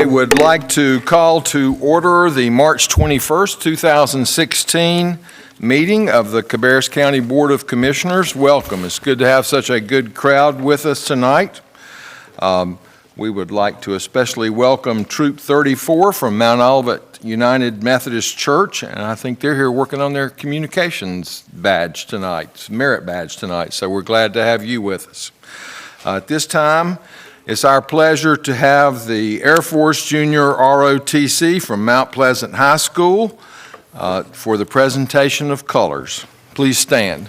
would like to call to order the March 21st, 2016 meeting of the Cabarrus County Board of Commissioners. Welcome. It's good to have such a good crowd with us tonight. We would like to especially welcome Troop 34 from Mount Olivet United Methodist Church, and I think they're here working on their communications badge tonight, merit badge tonight, so we're glad to have you with us. At this time, it's our pleasure to have the Air Force Junior ROTC from Mount Pleasant High School for the presentation of colors. Please stand.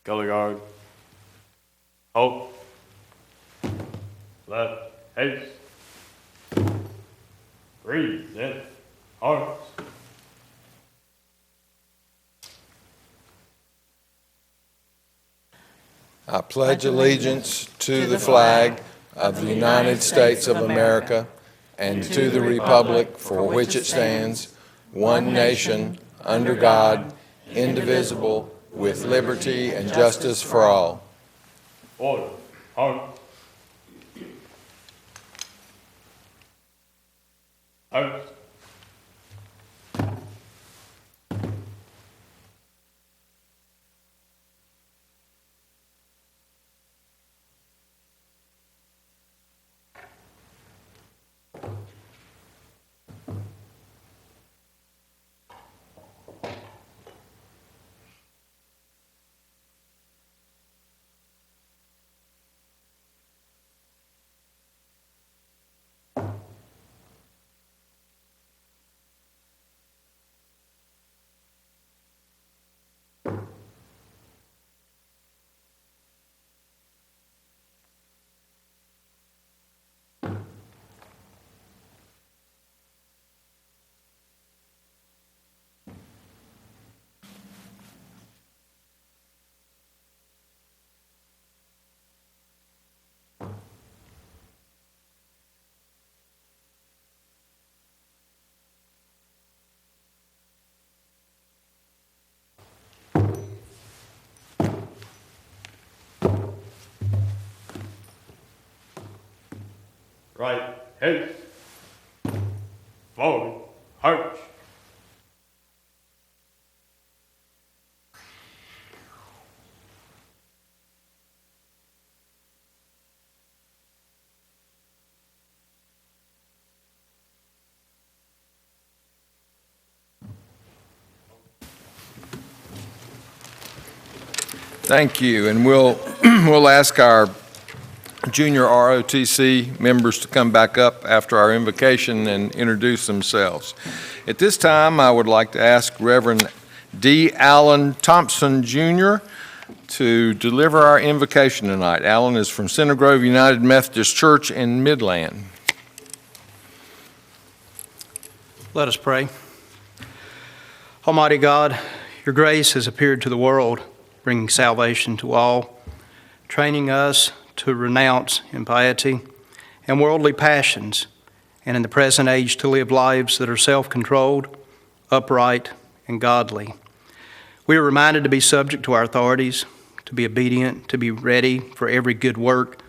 Color guard. Halt. Left. Haste. Breathe. Then. Arms. I pledge allegiance to the flag of the United States of America and to the republic for which it stands, one nation, under God, indivisible, with liberty and justice for all. Order. Halt. Halt. Right. Haste. Forward. Arch. Thank you, and we'll ask our junior ROTC members to come back up after our invocation and introduce themselves. At this time, I would like to ask Reverend D. Allen Thompson, Jr. to deliver our invocation tonight. Allen is from Center Grove United Methodist Church in Midland. Let us pray. Almighty God, your grace has appeared to the world, bringing salvation to all, training us to renounce impiety and worldly passions, and in the present age to live lives that are self-controlled, upright, and godly. We are reminded to be subject to our authorities, to be obedient, to be ready for every good work,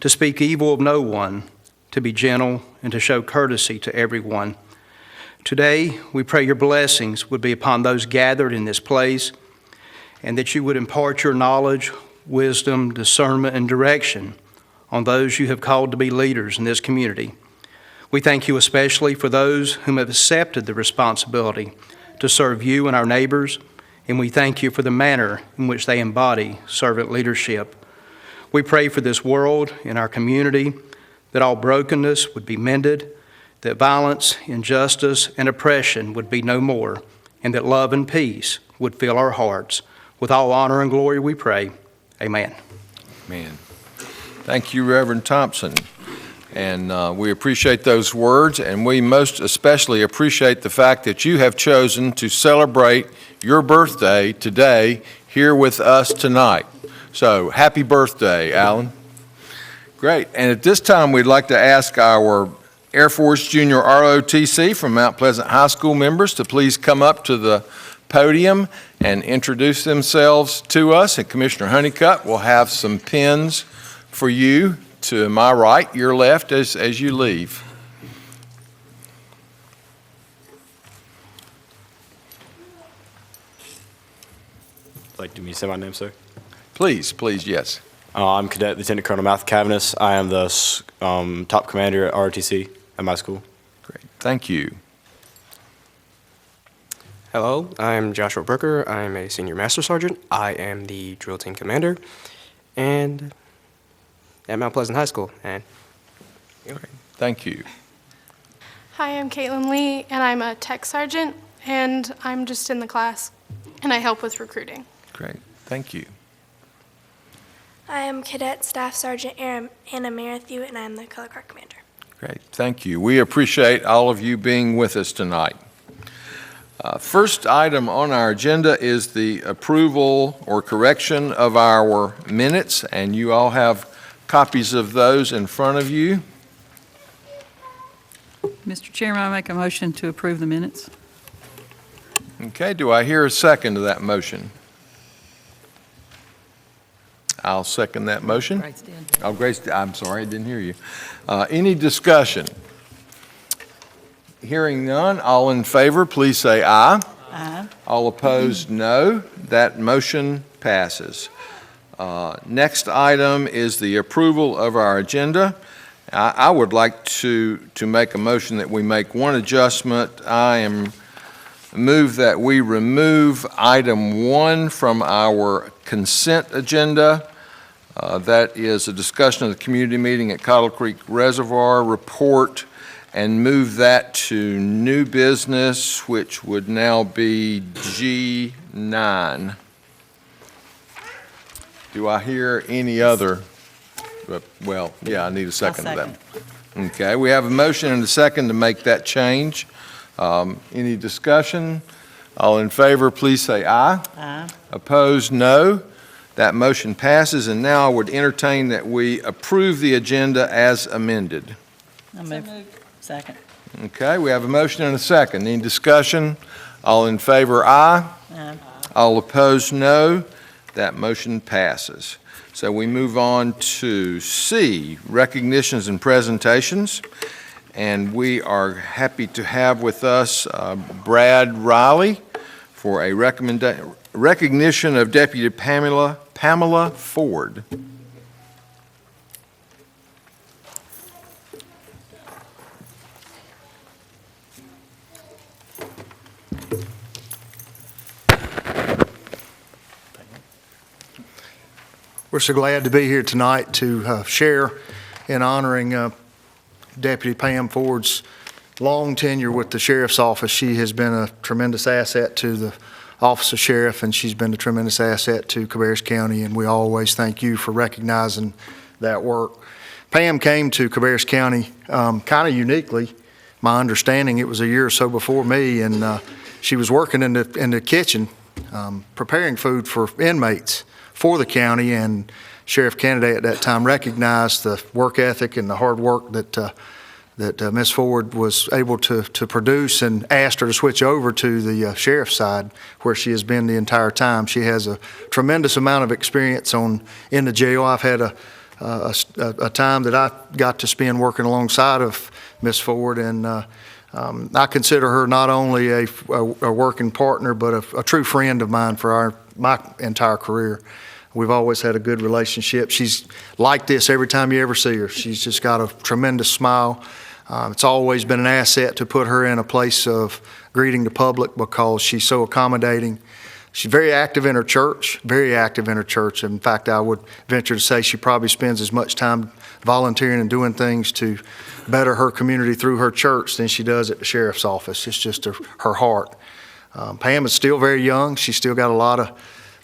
to speak evil of no one, to be gentle, and to show courtesy to everyone. Today, we pray your blessings would be upon those gathered in this place, and that you would impart your knowledge, wisdom, discernment, and direction on those you have called to be leaders in this community. We thank you especially for those whom have accepted the responsibility to serve you and our neighbors, and we thank you for the manner in which they embody servant leadership. We pray for this world and our community, that all brokenness would be mended, that violence, injustice, and oppression would be no more, and that love and peace would fill our hearts. With all honor and glory we pray. Amen. Amen. Thank you, Reverend Thompson. And we appreciate those words, and we most especially appreciate the fact that you have chosen to celebrate your birthday today here with us tonight. So, happy birthday, Alan. Great. And at this time, we'd like to ask our Air Force Junior ROTC from Mount Pleasant High School members to please come up to the podium and introduce themselves to us. And Commissioner Honeycutt will have some pins for you to my right, your left, as you leave. Like, do me say my name, sir? Please, yes. I'm Cadet Lieutenant Colonel Matthew Cavanis. I am the top commander at ROTC at my school. Great. Thank you. Hello, I'm Joshua Brooker. I'm a senior master sergeant. I am the drill team commander and at Mount Pleasant High School. And Thank you. Hi, I'm Caitlin Lee, and I'm a tech sergeant, and I'm just in the class, and I help with recruiting. Great. Thank you. I am Cadet Staff Sergeant Anna Marathu, and I am the Color Guard Commander. Great. Thank you. We appreciate all of you being with us tonight. First item on our agenda is the approval or correction of our minutes, and you all have copies of those in front of you. Mr. Chairman, I make a motion to approve the minutes. Okay, do I hear a second to that motion? I'll second that motion. Oh, Grace, I'm sorry, I didn't hear you. Any discussion? Hearing none, all in favor, please say aye. Aye. All opposed, no. That motion passes. Next item is the approval of our agenda. I would like to make a motion that we make one adjustment. Move that we remove item 1 from our consent agenda. That is a discussion of the community meeting at Cottle Creek Reservoir report, and move that to new business, which would now be G9. Do I hear any other? Well, yeah, I need a second to that. Okay, we have a motion and a second to make that change. Any discussion? All in favor, please say aye. Aye. Opposed, no. That motion passes, and now I would entertain that we approve the agenda as amended. I move. Second. Okay, we have a motion and a second. Any discussion? All in favor, aye. Aye. All opposed, no. That motion passes. So we move on to C, recognitions and presentations. And we are happy to have with us Brad Riley for a recognition of Deputy Pamela Ford. We're so glad to be here tonight to share in honoring Deputy Pam Ford's long tenure with the Sheriff's Office. She has been a tremendous asset to the Office of Sheriff, and she's been a tremendous asset to Cabarrus County, and we always thank you for recognizing that work. Pam came to Cabarrus County kind of uniquely. My understanding, it was a year or so before me, and she was working in the kitchen preparing food for inmates for the county, and Sheriff Kennedy at that time recognized the work ethic and the hard work that Ms. Ford was able to produce, and asked her to switch over to the sheriff's side, where she has been the entire time. She has a tremendous amount of experience in the jail. I've had a time that I got to spend working alongside of Ms. Ford, and I consider her not only a working partner, but a true friend of mine for my entire career. We've always had a good relationship. She's like this every time you ever see her. She's just got a tremendous smile. It's always been an asset to put her in a place of greeting the public because she's so accommodating. She's very active in her church, very active in her church. In fact, I would venture to say she probably spends as much time volunteering and doing things to better her community through her church than she does at the sheriff's office. It's just her heart. Pam is still very young. She's still got a lot of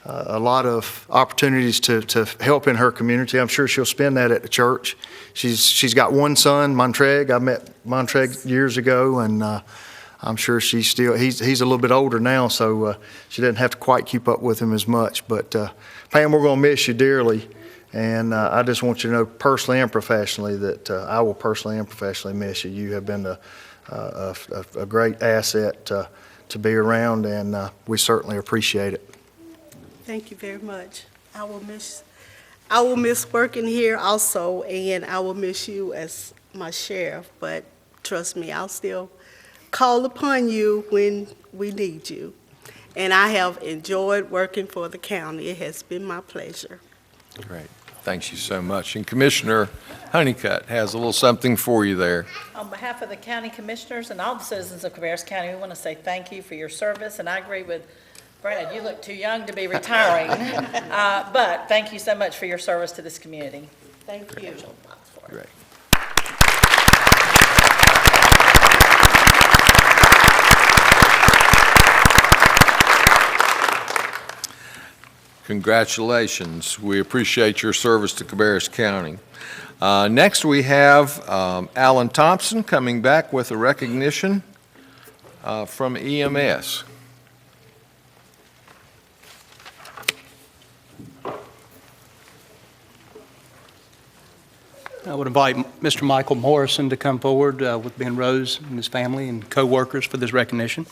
a lot of opportunities to help in her community. I'm sure she'll spend that at the church. She's got one son, Montreg. I met Montreg years ago, and I'm sure he's a little bit older now, so she doesn't have to quite keep up with him as much. But Pam, we're going to miss you dearly, and I just want you to know personally and professionally that I will personally and professionally miss you. You have been a great asset to be around, and we certainly appreciate it. Thank you very much. I will miss working here also, and I will miss you as my sheriff, but trust me, I'll still call upon you when we need you. And I have enjoyed working for the county. It has been my pleasure. Great. Thanks you so much. And Commissioner Honeycutt has a little something for you there. On behalf of the county commissioners and all the citizens of Cabarrus County, we want to say thank you for your service, and I agree with Brad, you look too young to be retiring, but thank you so much for your service to this community. Thank you. Great. Congratulations. We appreciate your service to Cabarrus County. Next, we have Alan Thompson coming back with a recognition from EMS. I would invite Mr. Michael Morrison to come forward with Ben Rose and his family and co-workers for this recognition.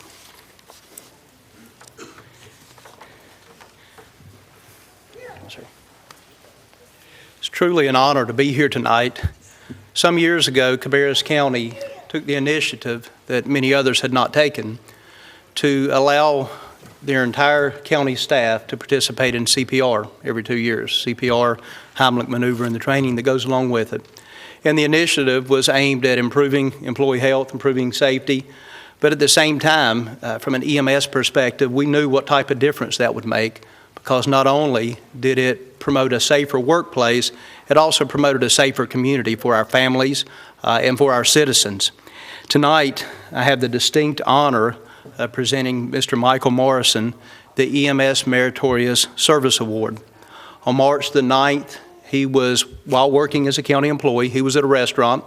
It's truly an honor to be here tonight. Some years ago, Cabarrus County took the initiative that many others had not taken to allow their entire county staff to participate in CPR every 2 years. CPR, Heimlich maneuver, and the training that goes along with it. And the initiative was aimed at improving employee health, improving safety, but at the same time, from an EMS perspective, we knew what type of difference that would make, because not only did it promote a safer workplace, it also promoted a safer community for our families and for our citizens. Tonight, I have the distinct honor of presenting Mr. Michael Morrison the EMS Meritorious Service Award. On March the 9th, while working as a county employee, he was at a restaurant,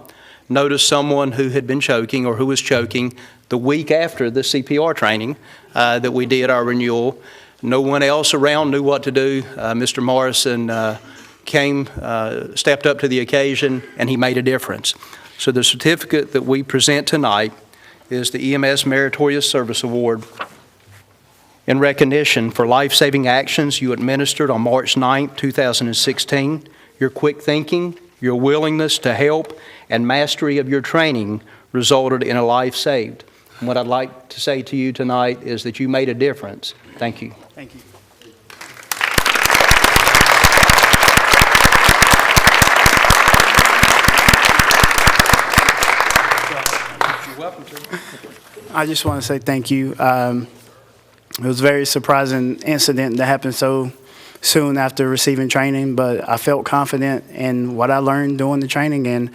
noticed someone who had been choking or who was choking the week after the CPR training that we did, our renewal. No one else around knew what to do. Mr. Morrison stepped up to the occasion, and he made a difference. So the certificate that we present tonight is the EMS Meritorious Service Award in recognition for life-saving actions you administered on March 9, 2016. Your quick thinking, your willingness to help, and mastery of your training resulted in a life saved. And what I'd like to say to you tonight is that you made a difference. Thank you. Thank you. You're welcome, sir. I just want to say thank you. It was a very surprising incident that happened so soon after receiving training, but I felt confident in what I learned during the training, and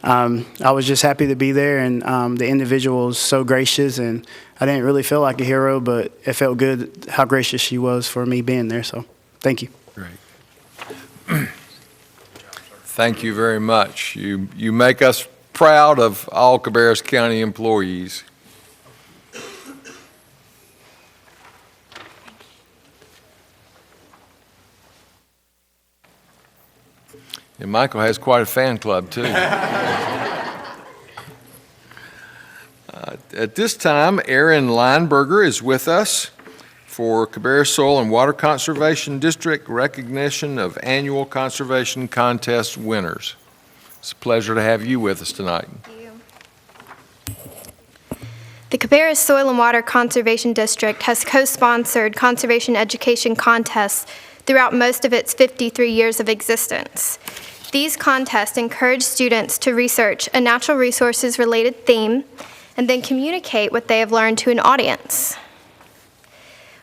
I was just happy to be there, and the individual was so gracious, and I didn't really feel like a hero, but it felt good how gracious she was for me being there, so thank you. Great. Thank you very much. You make us proud of all Cabarrus County employees. And Michael has quite a fan club, too. At this time, Aaron Lineberger is with us for Cabarrus Soil and Water Conservation District recognition of annual conservation contest winners. It's a pleasure to have you with us tonight. Thank you. The Cabarrus Soil and Water Conservation District has co-sponsored conservation education contests throughout most of its 53 years of existence. These contests encourage students to research a natural resources-related theme and then communicate what they have learned to an audience.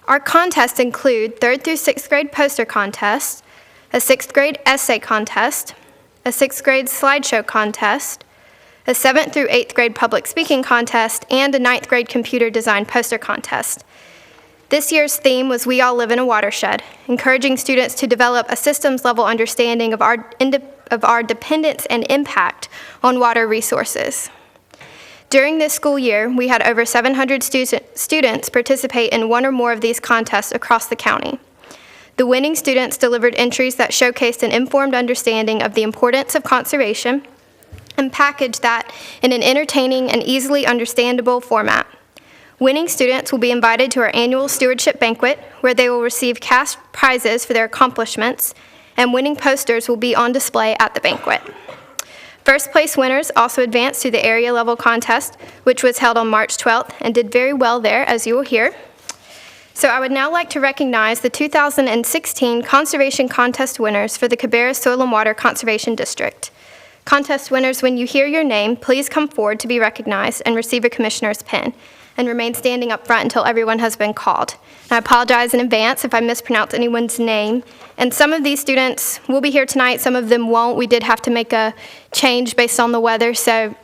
Our contests include 3rd through 6th grade poster contest, a 6th grade essay contest, a 6th grade slideshow contest, a 7th through 8th grade public speaking contest, and a 9th grade computer design poster contest. This year's theme was We All Live in a Watershed, encouraging students to develop a systems-level understanding of our dependence and impact on water resources. During this school year, we had over 700 students participate in one or more of these contests across the county. The winning students delivered entries that showcased an informed understanding of the importance of conservation and packaged that in an entertaining and easily understandable format. Winning students will be invited to our annual stewardship banquet, where they will receive cash prizes for their accomplishments, and winning posters will be on display at the banquet. First place winners also advanced to the area level contest, which was held on March 12th and did very well there, as you will hear. So I would now like to recognize the 2016 Conservation Contest winners for the Cabarrus Soil and Water Conservation District. Contest winners, when you hear your name, please come forward to be recognized and receive a commissioner's pin, and remain standing up front until everyone has been called. And I apologize in advance if I mispronounce anyone's name. And some of these students will be here tonight, some of them won't. We did have to make a change based on the weather, so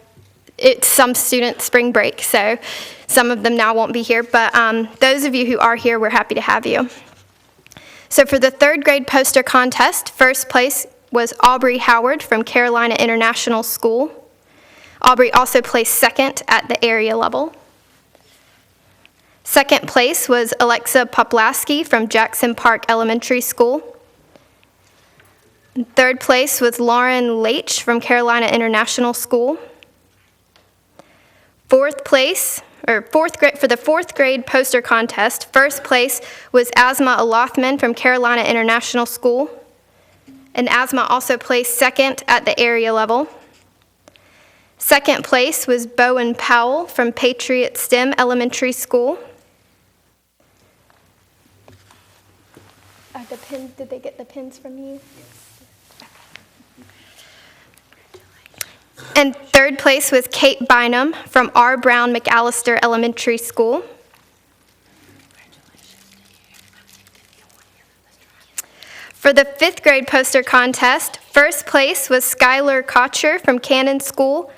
it's some students' spring break, so some of them now won't be here. But those of you who are here, we're happy to have you. So for the third grade poster contest, first place was Aubrey Howard from Carolina International School. Aubrey also placed second at the area level. Second place was Alexa Poplaski from Jackson Park Elementary School. Third place was Lauren Leitch from Carolina International School. Fourth place, or fourth grade, for the fourth grade poster contest, first place was Asma Alothman from Carolina International School. And Asma also placed second at the area level. Second place was Bowen Powell from Patriot STEM Elementary School. The pins, did they get the pins from you? And third place was Kate Bynum from R. Brown McAllister Elementary School. For the fifth grade poster contest, first place was Skylar Kocher from Cannon School,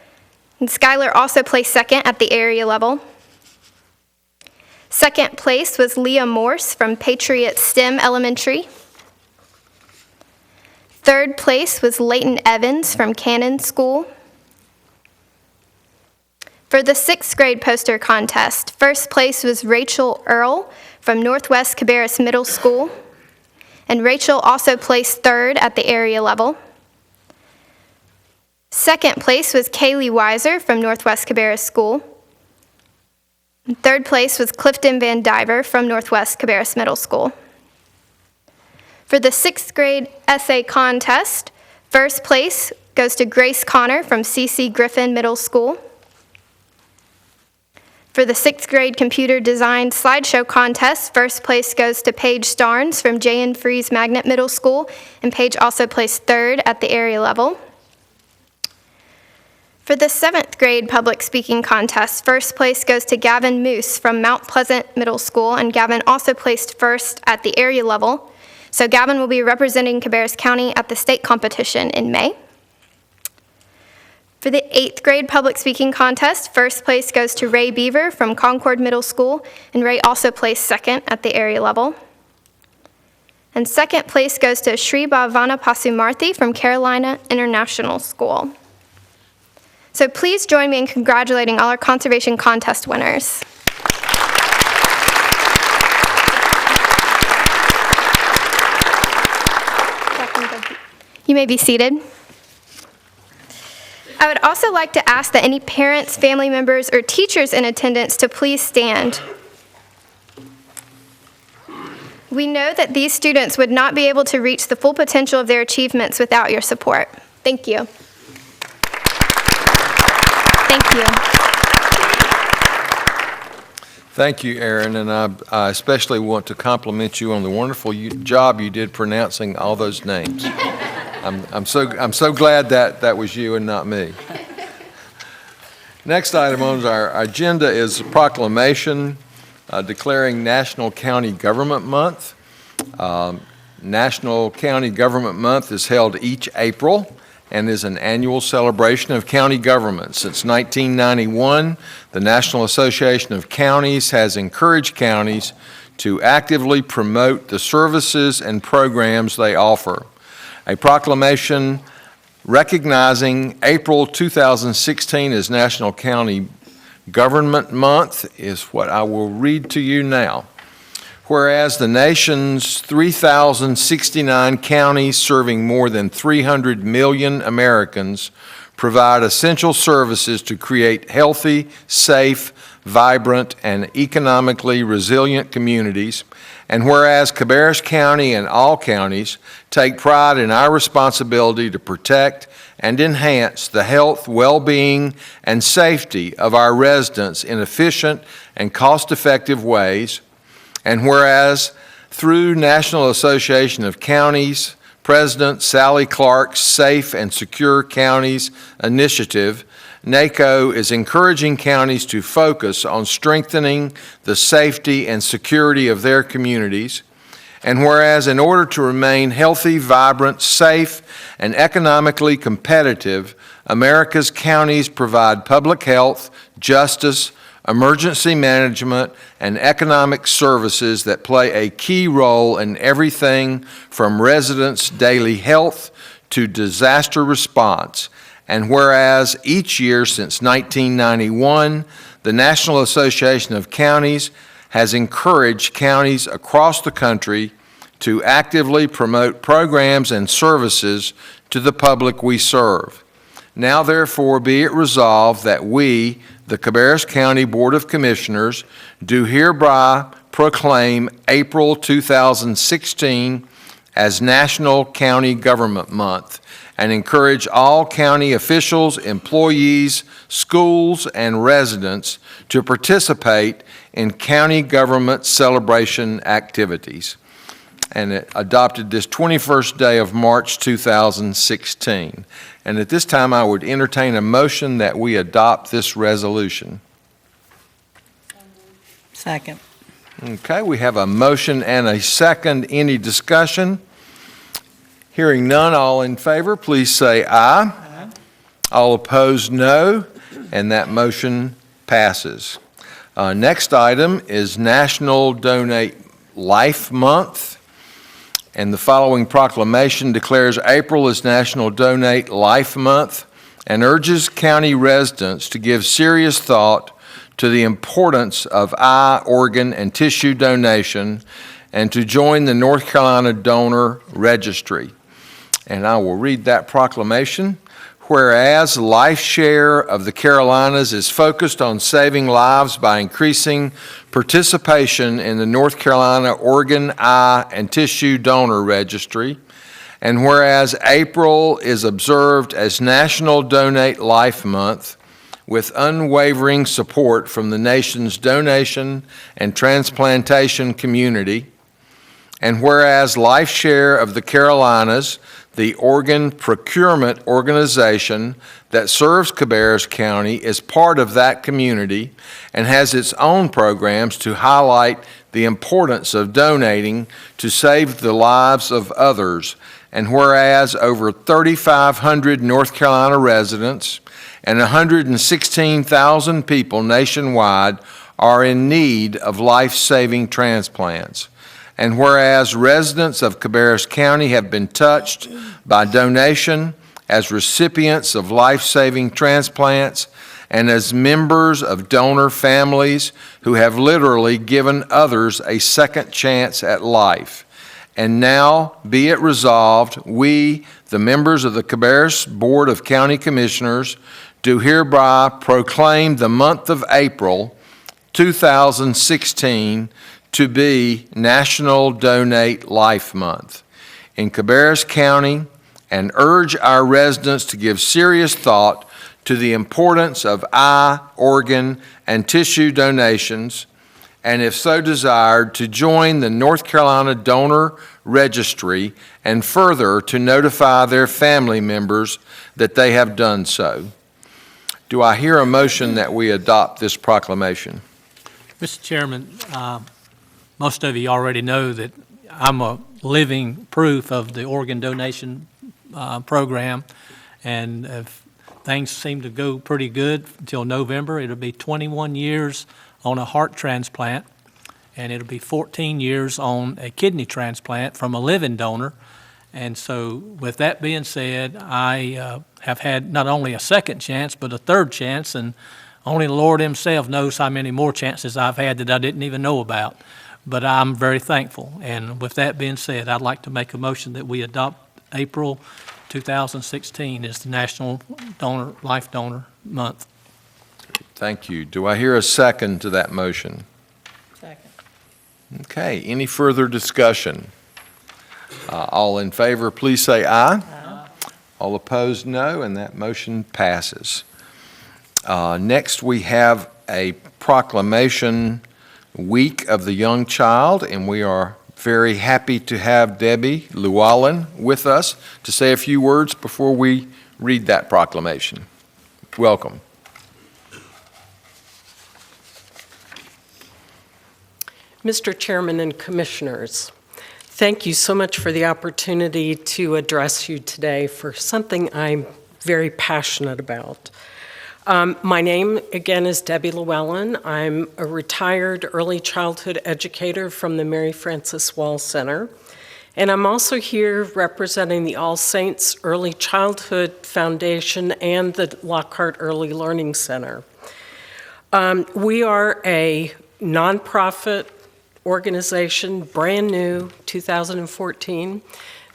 and Skylar also placed second at the area level. Second place was Leah Morse from Patriot STEM Elementary. Third place was Leighton Evans from Cannon School. For the sixth grade poster contest, first place was Rachel Earl from Northwest Cabarrus Middle School, and Rachel also placed third at the area level. Second place was Kaylee Weiser from Northwest Cabarrus School. And third place was Clifton Van Diver from Northwest Cabarrus Middle School. For the sixth grade essay contest, first place goes to Grace Connor from C.C. Griffin Middle School. For the sixth grade computer design slideshow contest, first place goes to Paige Starnes from J.N. Fries Magnet Middle School, and Paige also placed third at the area level. For the seventh grade public speaking contest, first place goes to Gavin Moose from Mount Pleasant Middle School, and Gavin also placed first at the area level. So Gavin will be representing Cabarrus County at the state competition in May. For the eighth grade public speaking contest, first place goes to Ray Beaver from Concord Middle School, and Ray also placed second at the area level. And second place goes to Shri Bhavana Pasumarthi from Carolina International School. So please join me in congratulating all our conservation contest winners. You may be seated. I would also like to ask that any parents, family members, or teachers in attendance to please stand. We know that these students would not be able to reach the full potential of their achievements without your support. Thank you. Thank you. Thank you, Erin, and I especially want to compliment you on the wonderful job you did pronouncing all those names. I'm so glad that was you and not me. Next item on our agenda is a proclamation declaring National County Government Month. National County Government Month is held each April and is an annual celebration of county government. Since 1991, the National Association of Counties has encouraged counties to actively promote the services and programs they offer. A proclamation recognizing April 2016 as National County Government Month is what I will read to you now. Whereas the nation's 3,069 counties serving more than 300 million Americans provide essential services to create healthy, safe, vibrant, and economically resilient communities, and whereas Cabarrus County and all counties take pride in our responsibility to protect and enhance the health, well-being, and safety of our residents in efficient and cost-effective ways, and whereas through National Association of Counties President Sally Clark's Safe and Secure Counties Initiative, NACO is encouraging counties to focus on strengthening the safety and security of their communities. And whereas in order to remain healthy, vibrant, safe, and economically competitive, America's counties provide public health, justice, emergency management, and economic services that play a key role in everything from residents' daily health to disaster response. And whereas each year since 1991, the National Association of Counties has encouraged counties across the country to actively promote programs and services to the public we serve. Now therefore be it resolved that we, the Cabarrus County Board of Commissioners, do hereby proclaim April 2016 as National County Government Month and encourage all county officials, employees, schools, and residents to participate in county government celebration activities. And it adopted this 21st day of March 2016. And at this time, I would entertain a motion that we adopt this resolution. Second. Okay, we have a motion and a second. Any discussion? Hearing none, all in favor, please say aye. Aye. All opposed, no. And that motion passes. Next item is National Donate Life Month. And the following proclamation declares April as National Donate Life Month and urges county residents to give serious thought to the importance of eye, organ, and tissue donation and to join the North Carolina Donor Registry. And I will read that proclamation. Whereas LifeShare of the Carolinas is focused on saving lives by increasing participation in the North Carolina Organ, Eye, and Tissue Donor Registry, and whereas April is observed as National Donate Life Month with unwavering support from the nation's donation and transplantation community, and whereas LifeShare of the Carolinas, the organ procurement organization that serves Cabarrus County, is part of that community and has its own programs to highlight the importance of donating to save the lives of others. And whereas over 3,500 North Carolina residents and 116,000 people nationwide are in need of life-saving transplants. And whereas residents of Cabarrus County have been touched by donation as recipients of life-saving transplants and as members of donor families who have literally given others a second chance at life. And now be it resolved, we, the members of the Cabarrus Board of County Commissioners, do hereby proclaim the month of April 2016 to be National Donate Life Month in Cabarrus County and urge our residents to give serious thought to the importance of eye, organ, and tissue donations, and if so desired, to join the North Carolina Donor Registry and further to notify their family members that they have done so. Do I hear a motion that we adopt this proclamation? Mr. Chairman, most of you already know that I'm a living proof of the organ donation program, and if things seem to go pretty good until November, it'll be 21 years on a heart transplant, and it'll be 14 years on a kidney transplant from a living donor. And so with that being said, I have had not only a second chance, but a third chance, and only the Lord himself knows how many more chances I've had that I didn't even know about. But I'm very thankful. And with that being said, I'd like to make a motion that we adopt April 2016 as the National Life Donor Month. Thank you. Do I hear a second to that motion? Second. Okay, any further discussion? All in favor, please say aye. Aye. All opposed, no, and that motion passes. Next, we have a proclamation Week of the Young Child, and we are very happy to have Debbie Llewellyn with us to say a few words before we read that proclamation. Welcome. Mr. Chairman and Commissioners, thank you so much for the opportunity to address you today for something I'm very passionate about. My name, again, is Debbie Llewellyn. I'm a retired early childhood educator from the Mary Frances Wall Center, and I'm also here representing the All Saints Early Childhood Foundation and the Lockhart Early Learning Center. We are a nonprofit organization, brand new, 2014,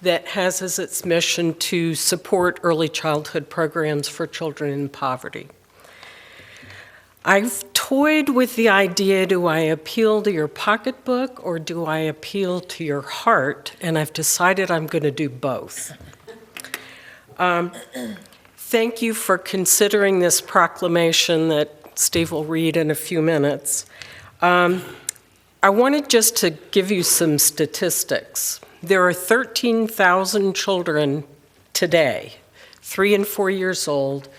that has as its mission to support early childhood programs for children in poverty. I've toyed with the idea, do I appeal to your pocketbook or do I appeal to your heart? And I've decided I'm going to do both. Thank you for considering this proclamation that Steve will read in a few minutes. I wanted just to give you some statistics. There are 13,000 children today, 3 and 4 years old,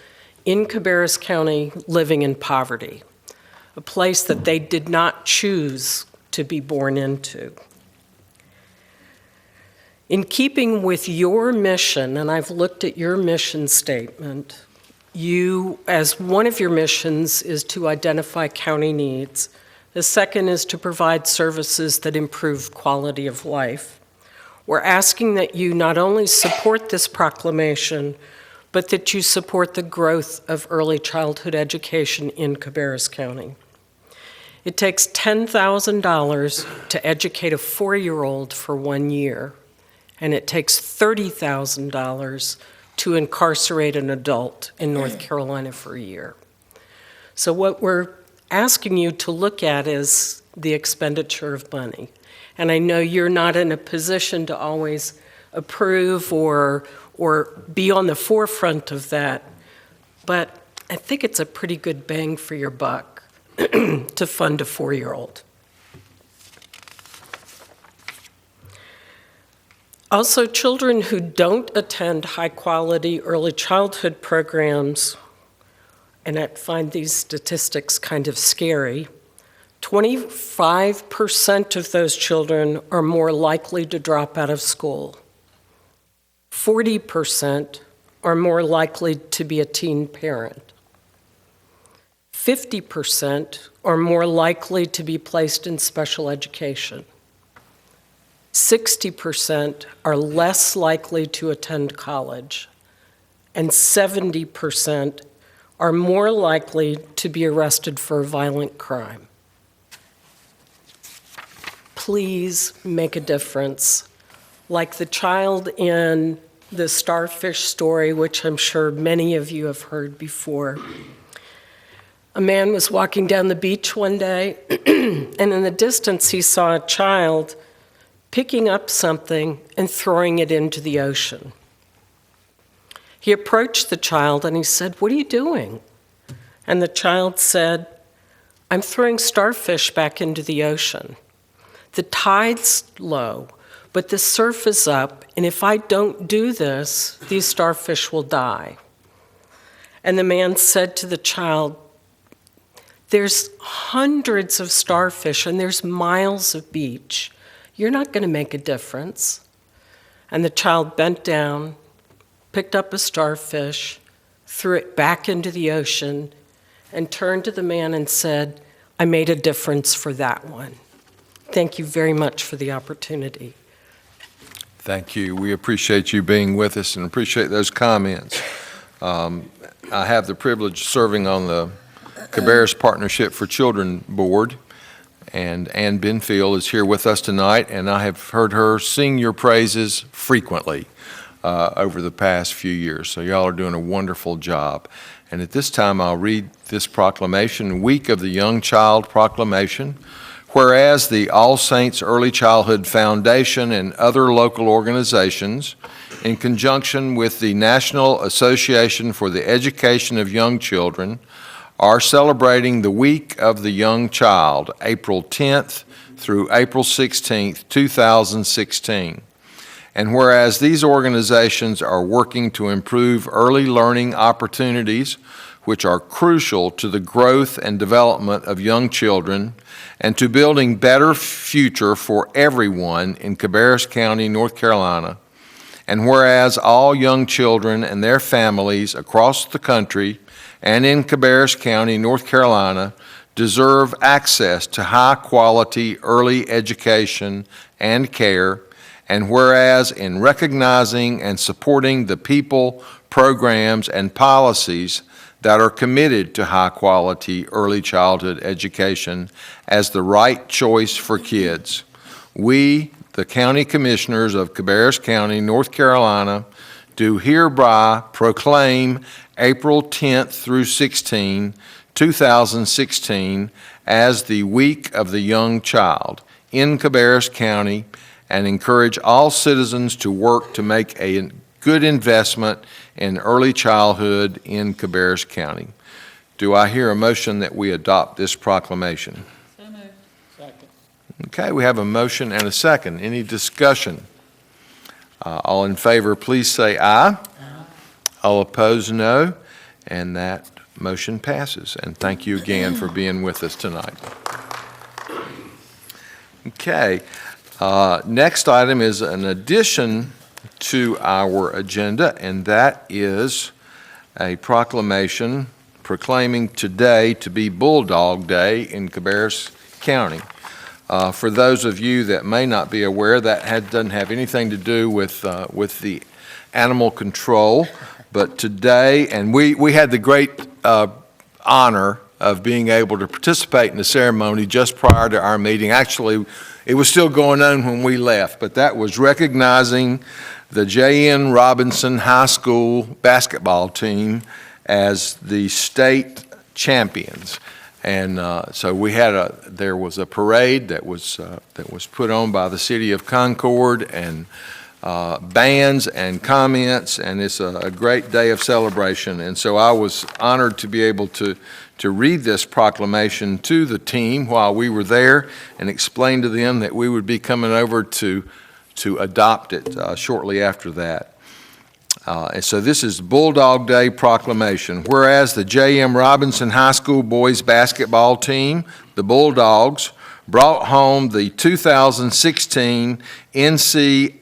in Cabarrus County living in poverty, a place that they did not choose to be born into. In keeping with your mission, and I've looked at your mission statement, you, as one of your missions, is to identify county needs. The second is to provide services that improve quality of life. We're asking that you not only support this proclamation, but that you support the growth of early childhood education in Cabarrus County. It takes $10,000 to educate a 4-year-old for 1 year, and it takes $30,000 to incarcerate an adult in North Carolina for a year. So what we're asking you to look at is the expenditure of money. And I know you're not in a position to always approve or be on the forefront of that, but I think it's a pretty good bang for your buck to fund a 4-year-old. Also, children who don't attend high-quality early childhood programs, and I find these statistics kind of scary, 25% of those children are more likely to drop out of school. 40% are more likely to be a teen parent. 50% are more likely to be placed in special education. 60% are less likely to attend college. And 70% are more likely to be arrested for a violent crime. Please make a difference. Like the child in the starfish story, which I'm sure many of you have heard before. A man was walking down the beach one day, and in the distance he saw a child picking up something and throwing it into the ocean. He approached the child and he said, "What are you doing?" And the child said, "I'm throwing starfish back into the ocean. The tide's low, but the surf is up, and if I don't do this, these starfish will die." And the man said to the child, "There's hundreds of starfish and there's miles of beach. You're not going to make a difference." And the child bent down, picked up a starfish, threw it back into the ocean, and turned to the man and said, "I made a difference for that one." Thank you very much for the opportunity. Thank you. We appreciate you being with us and appreciate those comments. I have the privilege of serving on the Cabarrus Partnership for Children Board, and Ann Benfield is here with us tonight, and I have heard her sing your praises frequently over the past few years. So y'all are doing a wonderful job. And at this time, I'll read this proclamation, Week of the Young Child Proclamation. Whereas the All Saints Early Childhood Foundation and other local organizations, in conjunction with the National Association for the Education of Young Children, are celebrating the Week of the Young Child, April 10th through April 16th, 2016. And whereas these organizations are working to improve early learning opportunities, which are crucial to the growth and development of young children and to building better future for everyone in Cabarrus County, North Carolina. And whereas all young children and their families across the country and in Cabarrus County, North Carolina, deserve access to high-quality early education and care, and whereas in recognizing and supporting the people, programs, and policies that are committed to high-quality early childhood education as the right choice for kids, we, the County Commissioners of Cabarrus County, North Carolina, do hereby proclaim April 10th through 16, 2016, as the Week of the Young Child in Cabarrus County, and encourage all citizens to work to make a good investment in early childhood in Cabarrus County. Do I hear a motion that we adopt this proclamation? So moved. Second. Okay, we have a motion and a second. Any discussion? All in favor, please say aye. All opposed, no. And that motion passes. And thank you again for being with us tonight. Okay, next item is an addition to our agenda, and that is a proclamation proclaiming today to be Bulldog Day in Cabarrus County. For those of you that may not be aware, that doesn't have anything to do with the animal control, but today, and we had the great honor of being able to participate in the ceremony just prior to our meeting. Actually, it was still going on when we left, but that was recognizing the J.N. Robinson High School basketball team as the state champions. And so there was a parade that was put on by the city of Concord, and bands and comments, and it's a great day of celebration. And so I was honored to be able to read this proclamation to the team while we were there and explain to them that we would be coming over to adopt it shortly after that. And so this is Bulldog Day proclamation. Whereas the J.M. Robinson High School boys basketball team, the Bulldogs, brought home the 2016 NCHSAA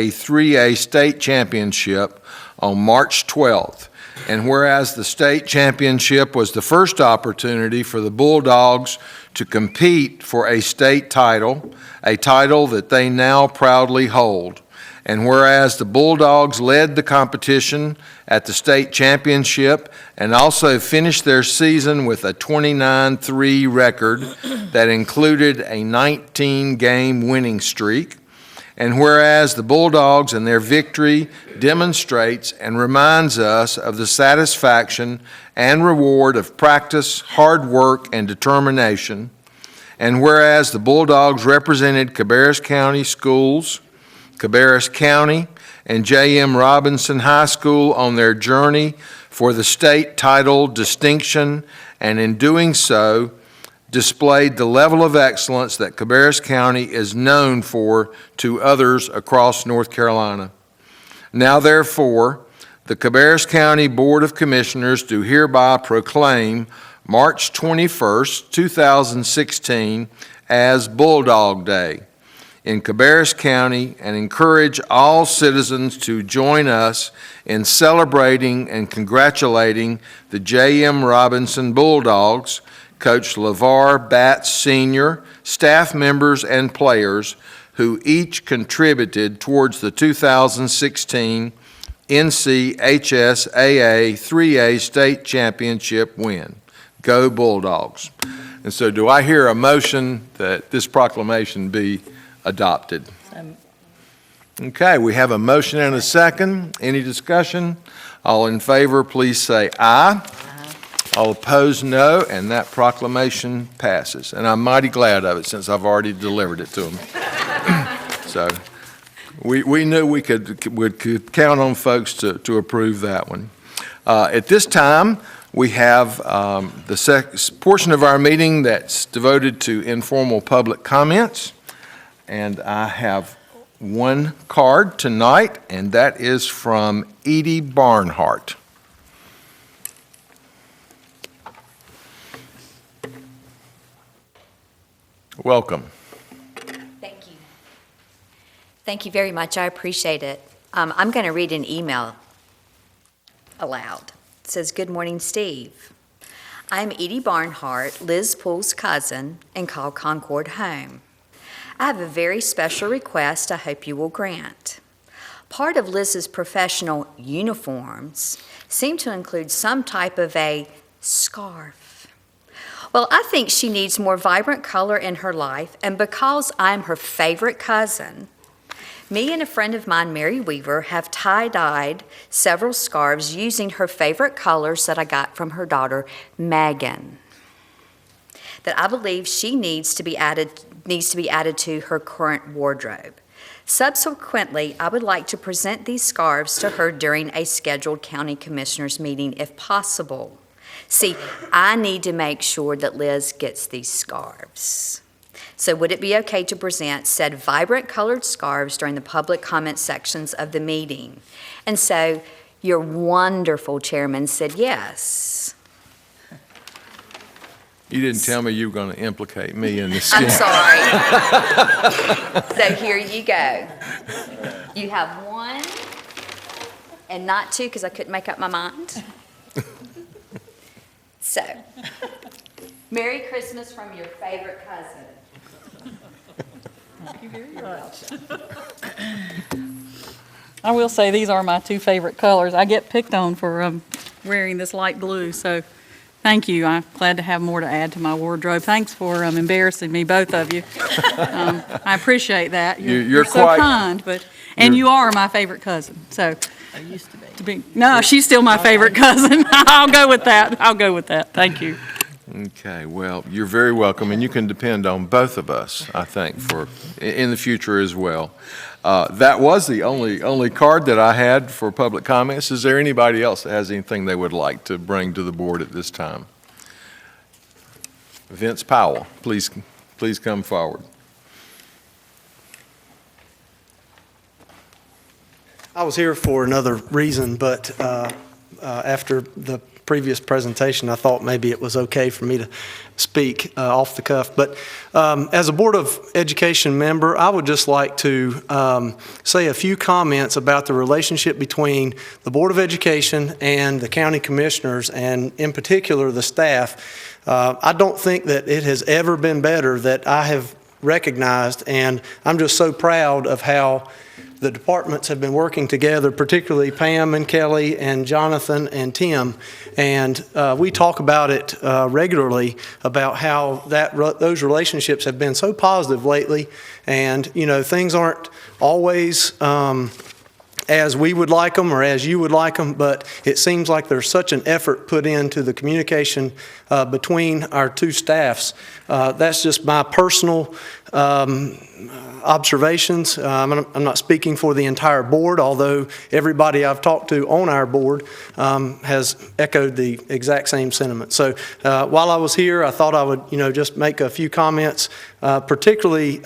3A State Championship on March 12th. And whereas the state championship was the first opportunity for the Bulldogs to compete for a state title, a title that they now proudly hold. And whereas the Bulldogs led the competition at the state championship and also finished their season with a 29-3 record that included a 19-game winning streak, and whereas the Bulldogs and their victory demonstrates and reminds us of the satisfaction and reward of practice, hard work, and determination, and whereas the Bulldogs represented Cabarrus County Schools, Cabarrus County, and J.M. Robinson High School on their journey for the state title distinction, and in doing so, displayed the level of excellence that Cabarrus County is known for to others across North Carolina. Now therefore, the Cabarrus County Board of Commissioners do hereby proclaim March 21st, 2016 as Bulldog Day in Cabarrus County, and encourage all citizens to join us in celebrating and congratulating the J.M. Robinson Bulldogs, Coach LeVar Batts Sr., staff members, and players who each contributed towards the 2016 NCHSAA 3A State Championship win. Go Bulldogs. And so do I hear a motion that this proclamation be adopted? Okay, we have a motion and a second. Any discussion? All in favor, please say aye. All opposed, no, and that proclamation passes. And I'm mighty glad of it since I've already delivered it to them. So we knew we could count on folks to approve that one. At this time, we have the portion of our meeting that's devoted to informal public comments. And I have one card tonight, and that is from Edie Barnhart. Welcome. Thank you. Thank you very much. I appreciate it. I'm going to read an email aloud. It says, "Good morning, Steve. I'm Edie Barnhart, Liz Poole's cousin, and call Concord home. I have a very special request I hope you will grant. Part of Liz's professional uniforms seem to include some type of a scarf. Well, I think she needs more vibrant color in her life, and because I'm her favorite cousin, me and a friend of mine, Mary Weaver, have tie-dyed several scarves using her favorite colors that I got from her daughter, Megan, that I believe she needs to be added to her current wardrobe. Subsequently, I would like to present these scarves to her during a scheduled county commissioners meeting if possible. See, I need to make sure that Liz gets these scarves. So would it be okay to present said vibrant colored scarves during the public comment sections of the meeting?" And so your wonderful chairman said yes. You didn't tell me you were going to implicate me in this. I'm sorry. So here you go. You have one and not two because I couldn't make up my mind. So, Merry Christmas from your favorite cousin. Thank you very much. I will say these are my two favorite colors. I get picked on for wearing this light blue, so thank you. I'm glad to have more to add to my wardrobe. Thanks for embarrassing me, both of you. I appreciate that. You're so kind, and you are my favorite cousin. So I used to be. No, she's still my favorite cousin. I'll go with that. Thank you. Okay, well, you're very welcome, and you can depend on both of us, I think, for in the future as well. That was the only card that I had for public comments. Is there anybody else that has anything they would like to bring to the board at this time? Vince Powell, please come forward. I was here for another reason, but after the previous presentation, I thought maybe it was okay for me to speak off the cuff. But as a Board of Education member, I would just like to say a few comments about the relationship between the Board of Education and the county commissioners, and in particular the staff. I don't think that it has ever been better that I have recognized, and I'm just so proud of how the departments have been working together, particularly Pam and Kelly and Jonathan and Tim, and we talk about it regularly about how those relationships have been so positive lately, and things aren't always as we would like them or as you would like them, but it seems like there's such an effort put into the communication between our two staffs. That's just my personal observations. I'm not speaking for the entire board, although everybody I've talked to on our board has echoed the exact same sentiment. So while I was here, I thought I would just make a few comments, particularly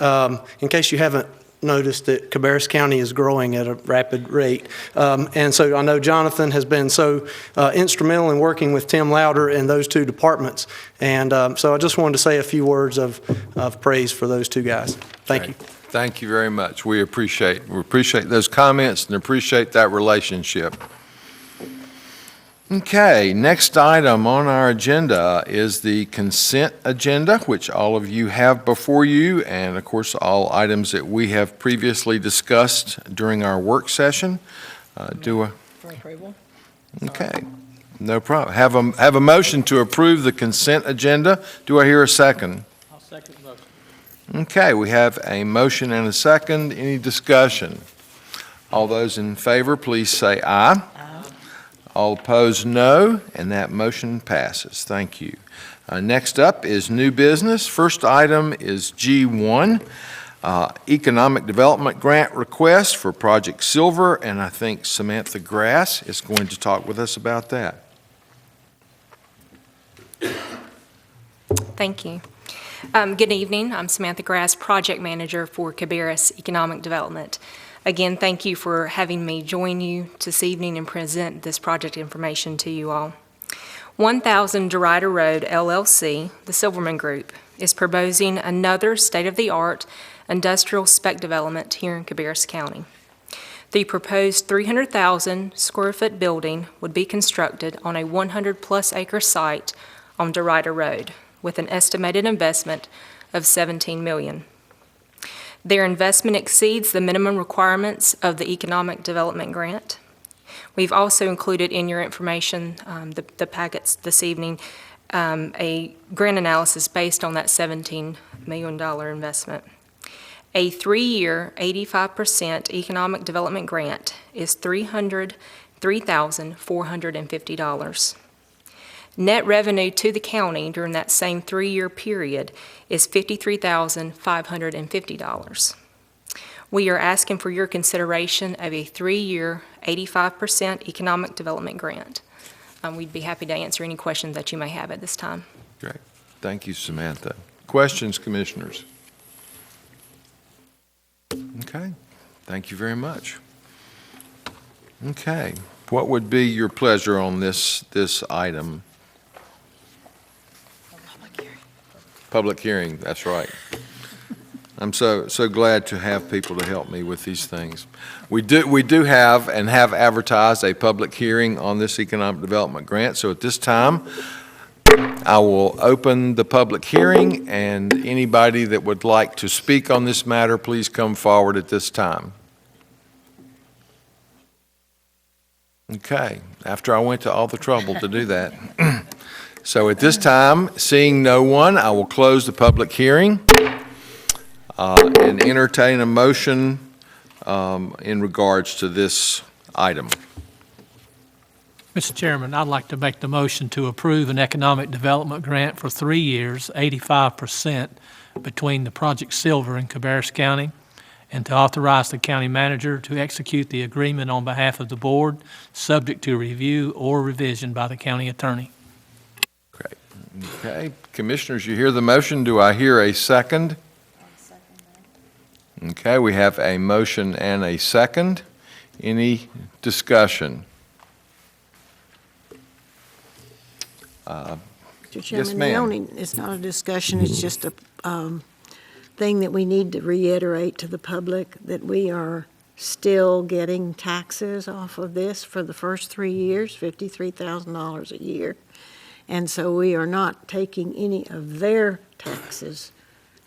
in case you haven't noticed that Cabarrus County is growing at a rapid rate. And so I know Jonathan has been so instrumental in working with Tim Louder in those two departments. And so I just wanted to say a few words of praise for those two guys. Thank you. Thank you very much. We appreciate those comments and appreciate that relationship. Okay, next item on our agenda is the consent agenda, which all of you have before you, and of course, all items that we have previously discussed during our work session. For approval. Okay, no problem. Have a motion to approve the consent agenda. Do I hear a second? I'll second the motion. Okay, we have a motion and a second. Any discussion? All those in favor, please say aye. All opposed, no, and that motion passes. Thank you. Next up is new business. First item is G1, Economic Development Grant Request for Project Silver, and I think Samantha Grass is going to talk with us about that. Thank you. Good evening. I'm Samantha Grass, Project Manager for Cabarrus Economic Development. Again, thank you for having me join you this evening and present this project information to you all. 1000 DeRuyter Road LLC, the Silverman Group, is proposing another state-of-the-art industrial spec development here in Cabarrus County. The proposed 300,000 square foot building would be constructed on a 100-plus acre site on DeRuyter Road with an estimated investment of $17 million. Their investment exceeds the minimum requirements of the Economic Development Grant. We've also included in your information, the packets this evening, a grant analysis based on that $17 million investment. A 3-year, 85% economic development grant is $303,450. Net revenue to the county during that same 3-year period is $53,550. We are asking for your consideration of a 3-year, 85% economic development grant. We'd be happy to answer any questions that you may have at this time. Great. Thank you, Samantha. Questions, commissioners? Okay. Thank you very much. Okay. What would be your pleasure on this item? Public hearing, that's right. I'm so glad to have people to help me with these things. We do have and have advertised a public hearing on this economic development grant. So at this time, I will open the public hearing, and anybody that would like to speak on this matter, please come forward at this time. Okay, after I went to all the trouble to do that. So at this time, seeing no one, I will close the public hearing and entertain a motion in regards to this item. Mr. Chairman, I'd like to make the motion to approve an economic development grant for 3 years, 85% between the Project Silver in Cabarrus County, and to authorize the county manager to execute the agreement on behalf of the board, subject to review or revision by the county attorney. Great. Okay, commissioners, you hear the motion. Do I hear a second? Okay, we have a motion and a second. Any discussion? Mr. Yes, Chairman, ma'am. it's not a discussion, it's just a thing that we need to reiterate to the public, that we are still getting taxes off of this for the first 3 years, $53,000 a year. And so we are not taking any of their taxes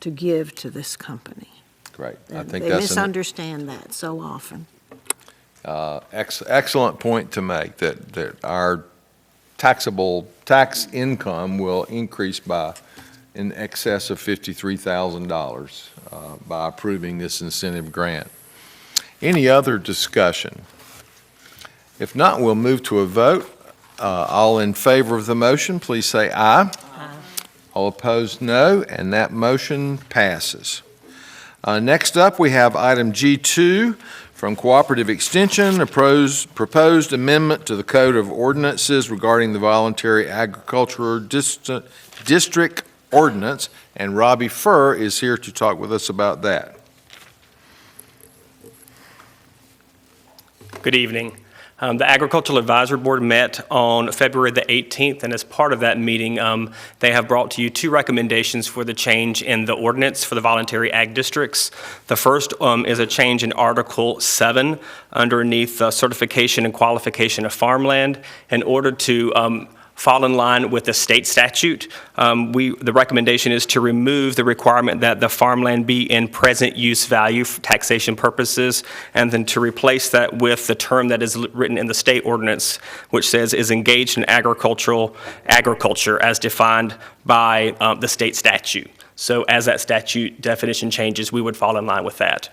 to give to this company. Great. I And think they that's misunderstand that so often. excellent point to make, that our taxable tax income will increase by in excess of $53,000 by approving this incentive grant. Any other discussion? If not, we'll move to a vote. All in favor of the motion, please say aye. Aye. All opposed, no, and that motion passes. Next up, we have item G2 from Cooperative Extension, a proposed amendment to the Code of Ordinances regarding the Voluntary Agricultural District Ordinance, and Robbie Furr is here to talk with us about that. Good evening. The Agricultural Advisory Board met on February the 18th, and as part of that meeting, they have brought to you 2 recommendations for the change in the ordinance for the voluntary ag districts. The first is a change in Article 7 underneath certification and qualification of farmland in order to fall in line with the state statute. The recommendation is to remove the requirement that the farmland be in present use value for taxation purposes, and then to replace that with the term that is written in the state ordinance, which says is engaged in agriculture as defined by the state statute. So as that statute definition changes, we would fall in line with that.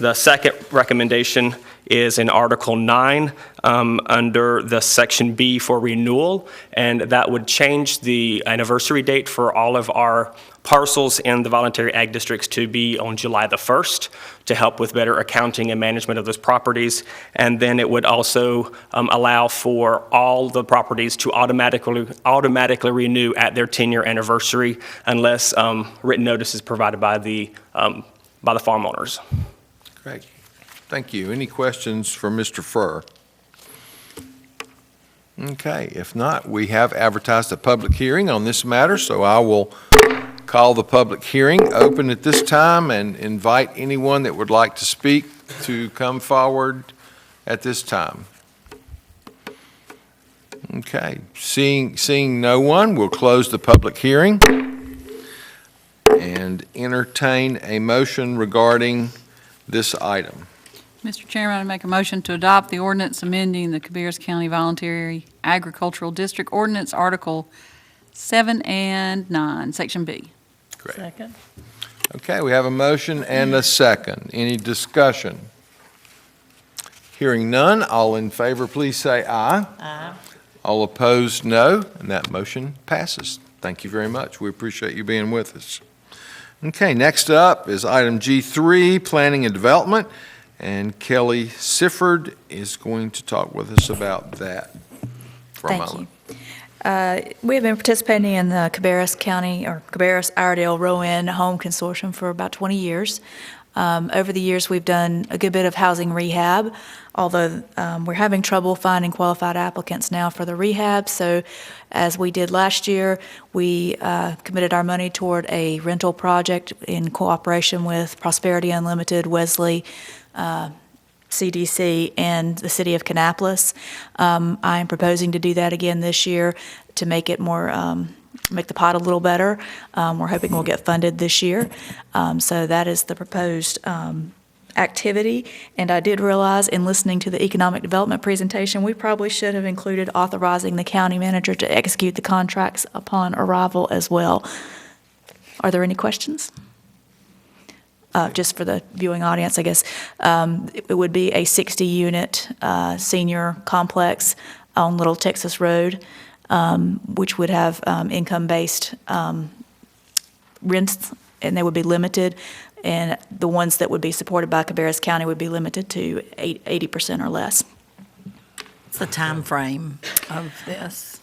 The second recommendation is in Article 9 under the Section B for renewal, and that would change the anniversary date for all of our parcels in the voluntary ag districts to be on July the 1st to help with better accounting and management of those properties. And then it would also allow for all the properties to automatically renew at their 10-year anniversary unless written notice is provided by the farm owners. Great. Thank you. Any questions for Mr. Furr? Okay, if not, we have advertised a public hearing on this matter, so I will call the public hearing open at this time and invite anyone that would like to speak to come forward at this time. Okay, seeing no one, we'll close the public hearing and entertain a motion regarding this item. Mr. Chairman, I make a motion to adopt the ordinance amending the Cabarrus County Voluntary Agricultural District Ordinance, Article 7 and 9, Section B. Great. Second. Okay, we have a motion and a second. Any discussion? Hearing none, all in favor, please say aye. Aye. All opposed, no, and that motion passes. Thank you very much. We appreciate you being with us. Okay, next up is item G3, Planning and Development, and Kelly Sifford is going to talk with us about that for a moment. Thank you. We have been participating in the Cabarrus County, or Cabarrus Iredell Rowan Home Consortium for about 20 years. Over the years, we've done a good bit of housing rehab, although we're having trouble finding qualified applicants now for the rehab. So as we did last year, we committed our money toward a rental project in cooperation with Prosperity Unlimited, Wesley, CDC, and the city of Kannapolis. I'm proposing to do that again this year to make it more, make the pot a little better. We're hoping we'll get funded this year. So that is the proposed activity. And I did realize in listening to the economic development presentation, we probably should have included authorizing the county manager to execute the contracts upon arrival as well. Are there any questions? Just for the viewing audience, I guess, it would be a 60-unit senior complex on Little Texas Road, which would have income-based rents, and they would be limited, and the ones that would be supported by Cabarrus County would be limited to 80% or less. What's the time frame of this?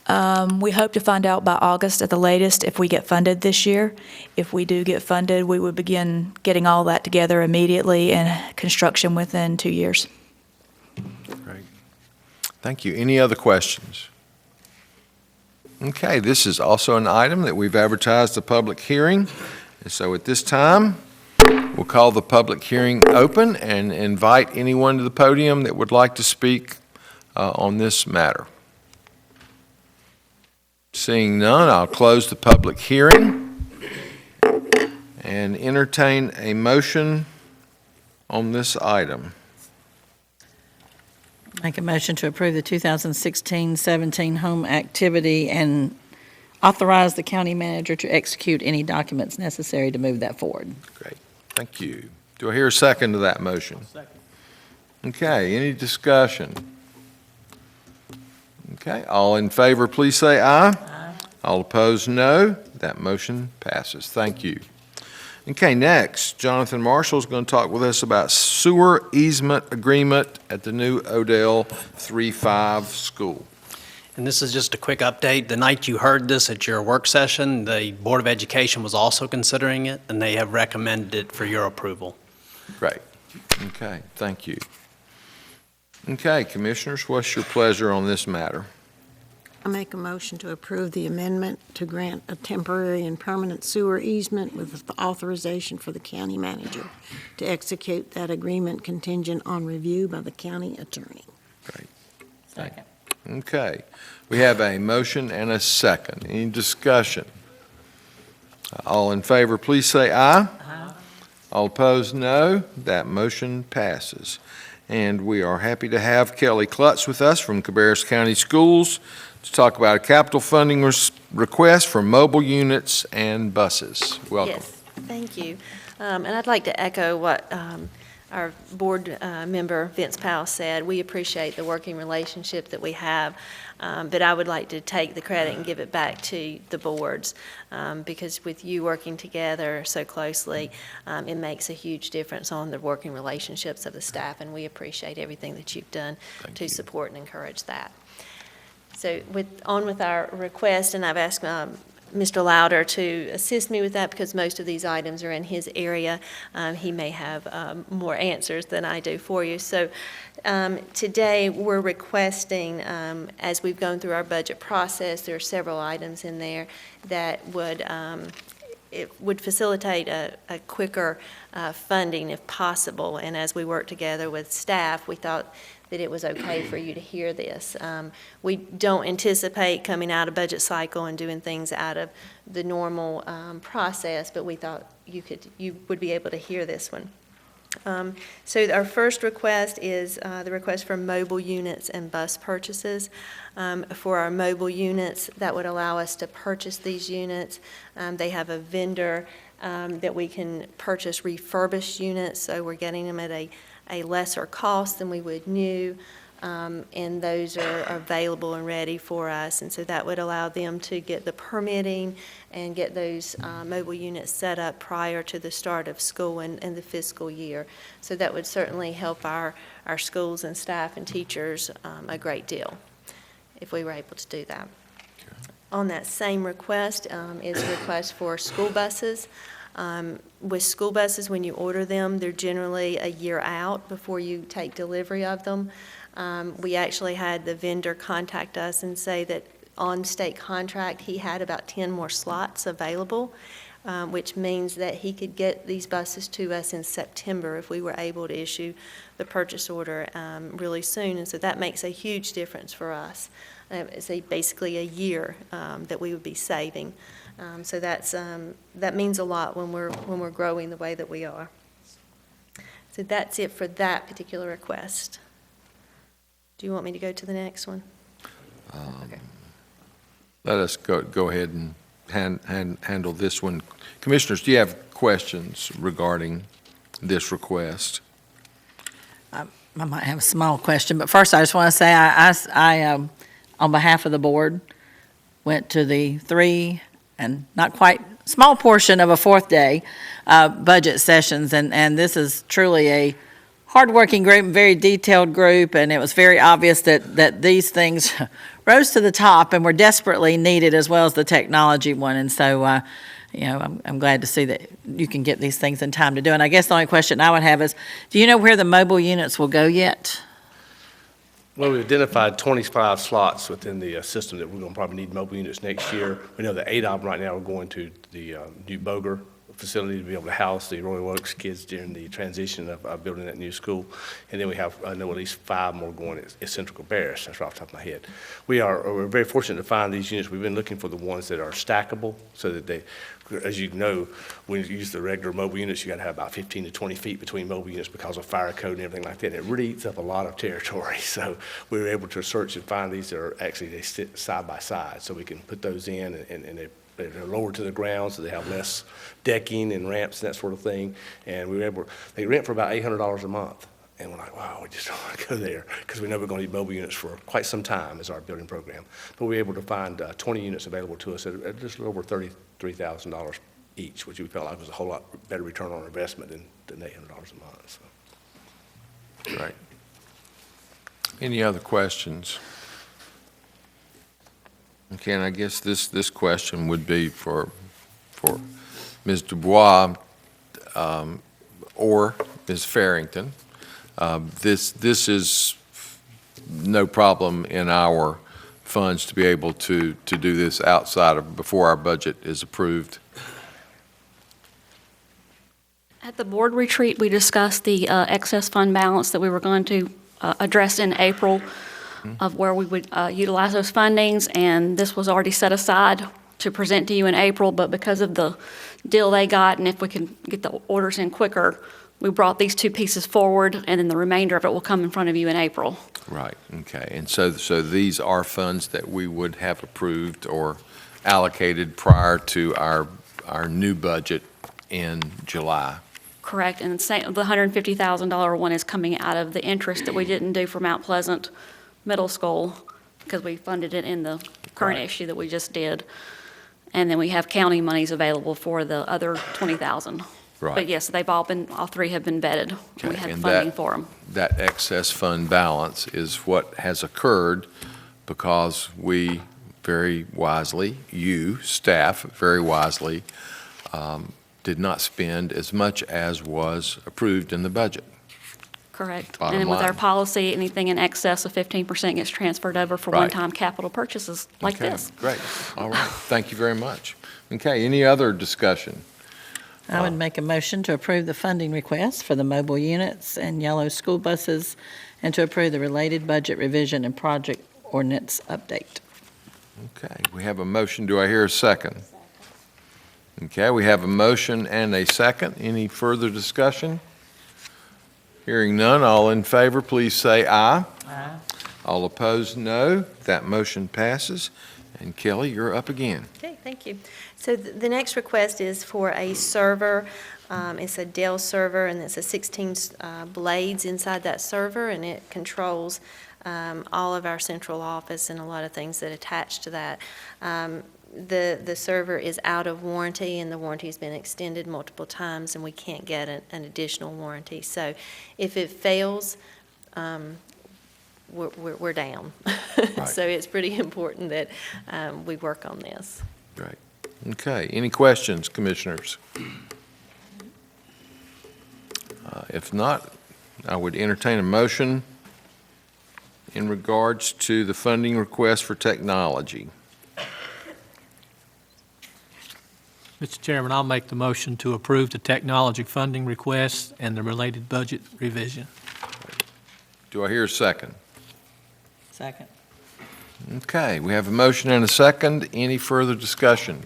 We hope to find out by August at the latest if we get funded this year. If we do get funded, we would begin getting all that together immediately and construction within 2 years. Great. Thank you. Any other questions? Okay, this is also an item that we've advertised a public hearing. And so at this time, we'll call the public hearing open and invite anyone to the podium that would like to speak on this matter. Seeing none, I'll close the public hearing and entertain a motion on this item. Make a motion to approve the 2016-17 home activity and authorize the county manager to execute any documents necessary to move that forward. Great. Thank you. Do I hear a second to that motion? Second. Okay, any discussion? Okay, all in favor, please say aye. Aye. All opposed, no. That motion passes. Thank you. Okay, next, Jonathan Marshall is going to talk with us about sewer easement agreement at the new Odell 3-5 school. And this is just a quick update. The night you heard this at your work session, the Board of Education was also considering it, and they have recommended it for your approval. Great. Okay, thank you. Okay, Commissioners, what's your pleasure on this matter? I make a motion to approve the amendment to grant a temporary and permanent sewer easement with the authorization for the county manager to execute that agreement contingent on review by the county attorney. Great. Second. Okay, we have a motion and a second. Any discussion? All in favor, please say aye. Aye. All opposed, no. That motion passes. And we are happy to have Kelly Klutz with us from Cabarrus County Schools to talk about a capital funding request for mobile units and buses. Welcome. Yes, thank you. And I'd like to echo what our board member Vince Powell said. We appreciate the working relationship that we have, but I would like to take the credit and give it back to the boards, because with you working together so closely, it makes a huge difference on the working relationships of the staff, and we appreciate everything that you've done to support and encourage that. So with our request, and I've asked Mr. Louder to assist me with that because most of these items are in his area. He may have more answers than I do for you. So today we're requesting, as we've gone through our budget process, there are several items in there that would facilitate a quicker funding if possible. And as we work together with staff, we thought that it was okay for you to hear this. We don't anticipate coming out of budget cycle and doing things out of the normal process, but we thought you would be able to hear this one. So our first request is the request for mobile units and bus purchases. For our mobile units, that would allow us to purchase these units. They have a vendor that we can purchase refurbished units, so we're getting them at a lesser cost than we would new, and those are available and ready for us. And so that would allow them to get the permitting and get those mobile units set up prior to the start of school and the fiscal year. So that would certainly help our schools and staff and teachers a great deal if we were able to do that. On that same request is a request for school buses. With school buses, when you order them, they're generally a year out before you take delivery of them. We actually had the vendor contact us and say that on state contract, he had about 10 more slots available, which means that he could get these buses to us in September if we were able to issue the purchase order really soon. And so that makes a huge difference for us. It's basically a year that we would be saving. So that means a lot when we're growing the way that we are. So that's it for that particular request. Do you want me to go to the next one? Okay. Let us go ahead and handle this one. Commissioners, do you have questions regarding this request? I might have a small question, but first I just want to say I on behalf of the board, went to the 3 and not quite small portion of a 4th day budget sessions, and this is truly a hardworking group, very detailed group, and it was very obvious that these things rose to the top and were desperately needed, as well as the technology one. And so, I'm glad to see that you can get these things in time to do. And I guess the only question I would have is, do you know where the mobile units will go yet? Well, we've identified 25 slots within the system that we're going to probably need mobile units next year. We know that 8 of them right now are going to the new Boger facility to be able to house the Royal Oaks kids during the transition of building that new school. And then we have, I know, at least 5 more going at Central Cabarrus. That's right off the top of my head. We're very fortunate to find these units. We've been looking for the ones that are stackable so that they, as you know, when you use the regular mobile units, you got to have about 15 to 20 feet between mobile units because of fire code and everything like that. And it really eats up a lot of territory. So we were able to search and find these that are actually, they sit side by side. So we can put those in, and they're lower to the ground, so they have less decking and ramps and that sort of thing. And they rent for about $800 a month. And we're like, wow, we just don't want to go there because we know we're going to need mobile units for quite some time as our building program. But we were able to find 20 units available to us at just a little over $33,000 each, which we felt like was a whole lot better return on investment than $800 a month. So. Right. Any other questions? Okay, and I guess this question would be for Ms. Dubois or Ms. Farrington. This is no problem in our funds to be able to do this outside of, before our budget is approved. At the board retreat, we discussed the excess fund balance that we were going to address in April of where we would utilize those fundings, and this was already set aside to present to you in April, but because of the deal they got, and if we can get the orders in quicker, we brought these two pieces forward, and then the remainder of it will come in front of you in April. Right, okay. And so these are funds that we would have approved or allocated prior to our new budget in July. Correct, and the $150,000 one is coming out of the interest that we didn't do for Mount Pleasant Middle School, because we funded it in the current issue that we just did. And then we have county monies available for the other $20,000. Right. But yes, all three have been vetted. Okay, We had and funding for them. That excess fund balance is what has occurred because we very wisely, you, staff, very wisely, did not spend as much as was approved in the budget. Correct. Bottom And then with our line. policy, anything in excess of 15% gets transferred over for Right. one-time capital purchases like Okay, this. Great, all right, thank you very much. Okay, any other discussion? I would make a motion to approve the funding request for the mobile units and yellow school buses, and to approve the related budget revision and project ordinance update. Okay, we have a motion, do I hear a second? Okay, we have a motion and a second. Any further discussion? Hearing none, all in favor, please say aye. Aye. All opposed, no. That motion passes. And Kelly, you're up again. Okay, thank you. So the next request is for a server. It's a Dell server, and it's a 16 blades inside that server, and it controls all of our central office and a lot of things that attach to that. The server is out of warranty, and the warranty's been extended multiple times, and we can't get an additional warranty. So if it fails, we're down. So it's pretty important that we work on this. Great. Okay, any questions, commissioners? If not, I would entertain a motion in regards to the funding request for technology. Mr. Chairman, I'll make the motion to approve the technology funding request and the related budget revision. Do I hear a second? Second. Okay, we have a motion and a second. Any further discussion?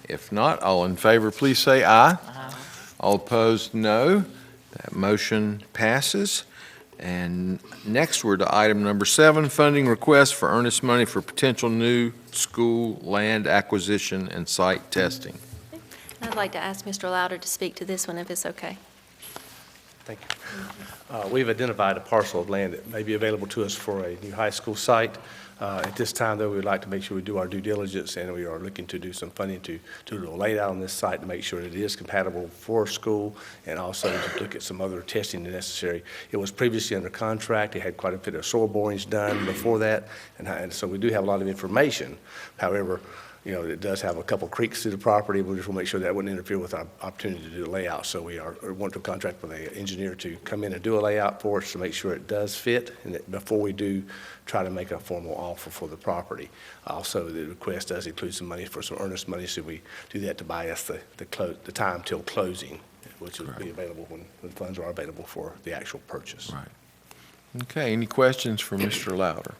If not, all in favor, please say aye. Aye. All opposed, no. That motion passes. And next, we're to item number 7, funding request for earnest money for potential new school land acquisition and site testing. I'd like to ask Mr. Louder to speak to this one, if it's okay. Thank you. We've identified a parcel of land that may be available to us for a new high school site. At this time, though, we'd like to make sure we do our due diligence, and we are looking to do some funding to do a little layout on this site to make sure that it is compatible for school, and also to look at some other testing necessary. It was previously under contract. It had quite a bit of soil borings done before that, and so we do have a lot of information. However, you know, it does have a couple creeks through the property. We just want to make sure that wouldn't interfere with our opportunity to do the layout. So we want to contract with an engineer to come in and do a layout for us to make sure it does fit, and that before we do try to make a formal offer for the property. Also, the request does include some money for some earnest money, so we do that to buy us the time till closing, which will be available when the funds are available for the actual purchase. Right. Okay, any questions for Mr. Louder?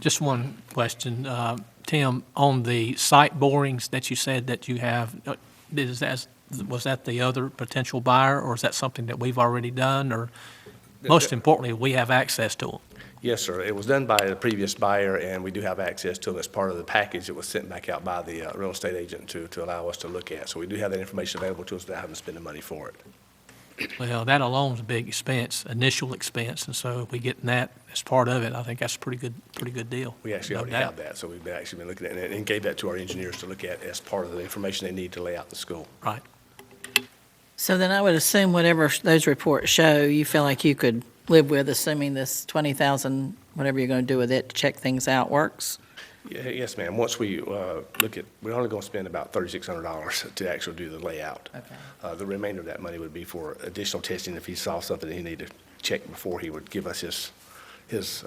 Just one question. Tim, on the site borings that you said that you have, was that the other potential buyer, or is that something that we've already done? Or most importantly, we have access to them? Yes, sir. It was done by the previous buyer, and we do have access to them as part of the package that was sent back out by the real estate agent to allow us to look at. So we do have that information available to us without having to spend the money for it. Well, that alone is a big expense, initial expense, and so if we get that as part of it, I think that's a pretty good deal. We actually already have that, so we've actually been looking at it and gave that to our engineers to look at as part of the information they need to lay out the school. Right. So then I would assume whatever those reports show, you feel like you could live with, assuming this 20,000, whatever you're going to do with it to check things out, works? Yes, ma'am. Once we look at, we're only going to spend about $3,600 to actually do the layout. Okay. The remainder of that money would be for additional testing if he saw something that he needed check before he would give us his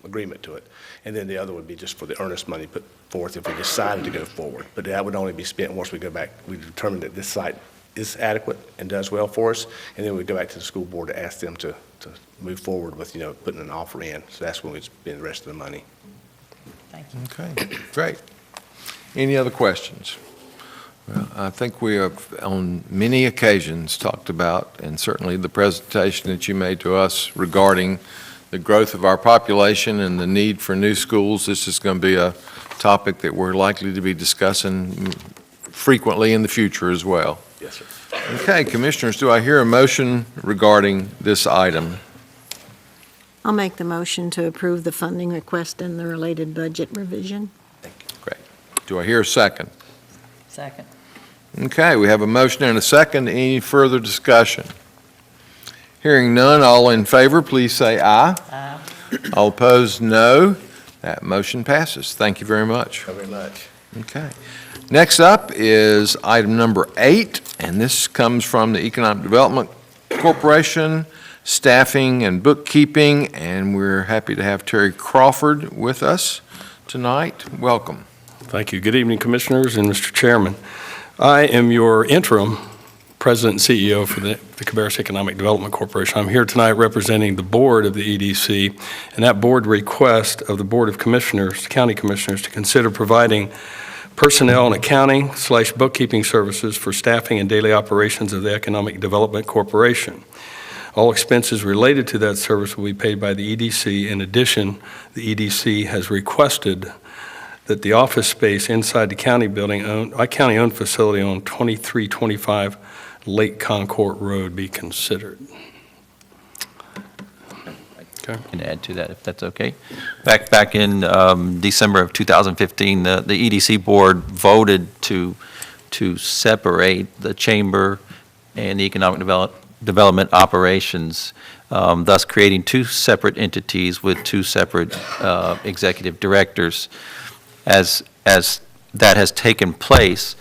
agreement to it. And then the other would be just for the earnest money put forth if we decided to go forward. But that would only be spent once we go back, we determine that this site is adequate and does well for us, and then we go back to the school board to ask them to move forward with, putting an offer in. So that's when we spend the rest of the money. Thank you. Okay, great. Any other questions? Well, I think we have on many occasions talked about, and certainly the presentation that you made to us regarding the growth of our population and the need for new schools. This is going to be a topic that we're likely to be discussing frequently in the future as well. Yes, sir. Okay, Commissioners, do I hear a motion regarding this item? I'll make the motion to approve the funding request and the related budget revision. Great. Do I hear a second? Second. Okay, we have a motion and a second. Any further discussion? Hearing none, all in favor, please say aye. Aye. All opposed, no. That motion passes. Thank you very much. Thank you very much. Okay. Next up is item number 8, and this comes from the Economic Development Corporation, staffing and bookkeeping, and we're happy to have Terry Crawford with us tonight. Welcome. Thank you. Good evening, Commissioners and Mr. Chairman. I am your interim President and CEO for the Cabarrus Economic Development Corporation. I'm here tonight representing the board of the EDC, and that board request of the Board of Commissioners, County Commissioners, to consider providing personnel and accounting/bookkeeping services for staffing and daily operations of the Economic Development Corporation. All expenses related to that service will be paid by the EDC. In addition, the EDC has requested that the office space inside the county building, county-owned facility on 2325 Lake Concord Road be considered. I can add to that if that's okay. Back in December of 2015, the EDC board voted to separate the chamber and the economic development operations, thus creating two separate entities with two separate executive directors. As that has taken place,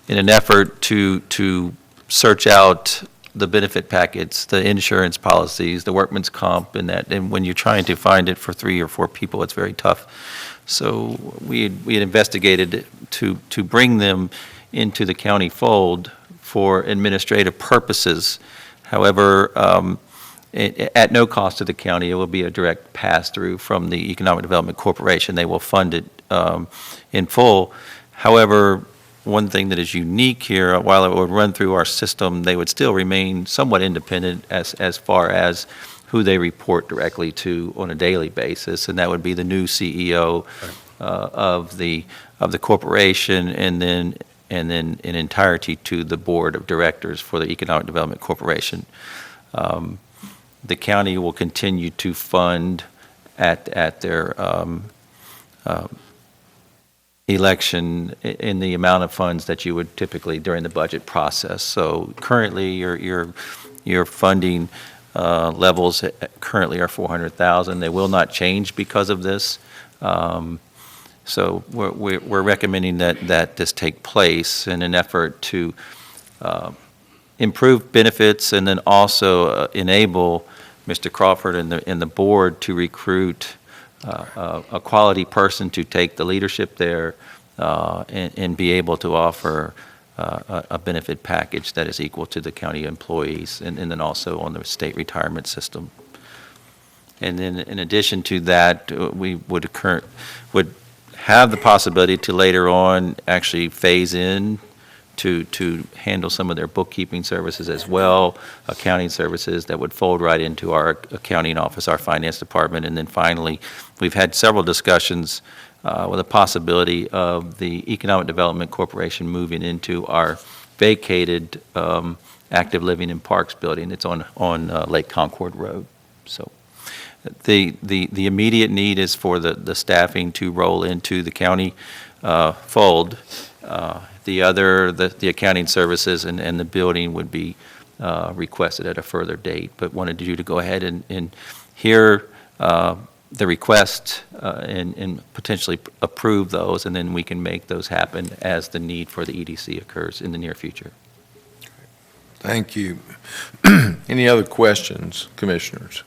in an effort to search out the benefit packets, the insurance policies, the workman's comp, and when you're trying to find it for 3 or 4 people, it's very tough. So we had investigated to bring them into the county fold for administrative purposes. However, at no cost to the county, it will be a direct pass-through from the Economic Development Corporation. They will fund it in full. However, one thing that is unique here, while it would run through our system, they would still remain somewhat independent as far as who they report directly to on a daily basis, and that would be the new CEO of the corporation, and then in entirety to the board of directors for the Economic Development Corporation. The county will continue to fund at their election in the amount of funds that you would typically during the budget process. So currently, your funding levels currently are $400,000. They will not change because of this. So we're recommending that this take place in an effort to improve benefits and then also enable Mr. Crawford and the board to recruit a quality person to take the leadership there and be able to offer a benefit package that is equal to the county employees and then also on the state retirement system. And then in addition to that, we would have the possibility to later on actually phase in to handle some of their bookkeeping services as well, accounting services that would fold right into our accounting office, our finance department. And then finally, we've had several discussions with a possibility of the Economic Development Corporation moving into our vacated Active Living and Parks building. It's on Lake Concord Road. So the immediate need is for the staffing to roll into the county fold. The accounting services and the building would be requested at a further date, but wanted you to go ahead and hear the request and potentially approve those, and then we can make those happen as the need for the EDC occurs in the near future. Thank you. Any other questions, commissioners?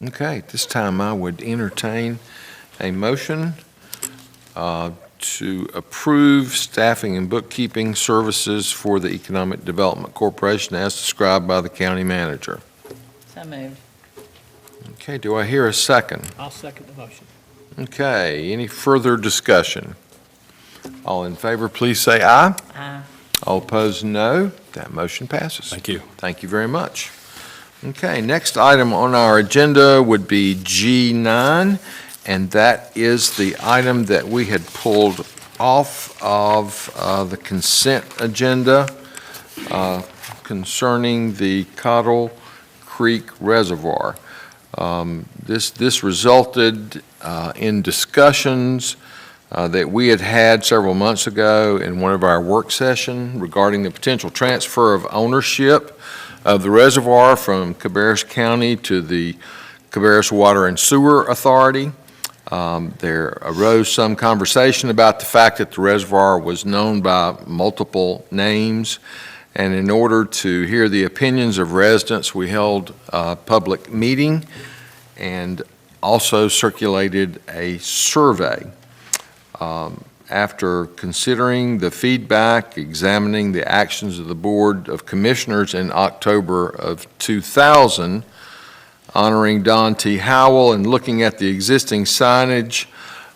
Okay, at this time I would entertain a motion to approve staffing and bookkeeping services for the Economic Development Corporation as described by the county manager. So moved. Okay, do I hear a second? I'll second the motion. Okay, any further discussion? All in favor, please say aye. Aye. All opposed, no. That motion passes. Thank you. Thank you very much. Okay, next item on our agenda would be G9, and that is the item that we had pulled off of the consent agenda concerning the Cottle Creek Reservoir. This resulted in discussions that we had had several months ago in one of our work sessions regarding the potential transfer of ownership of the reservoir from Cabarrus County to the Cabarrus Water and Sewer Authority. There arose some conversation about the fact that the reservoir was known by multiple names, and in order to hear the opinions of residents, we held a public meeting and also circulated a survey. After considering the feedback, examining the actions of the Board of Commissioners in October of 2000, honoring Don T. Howell and looking at the existing signage,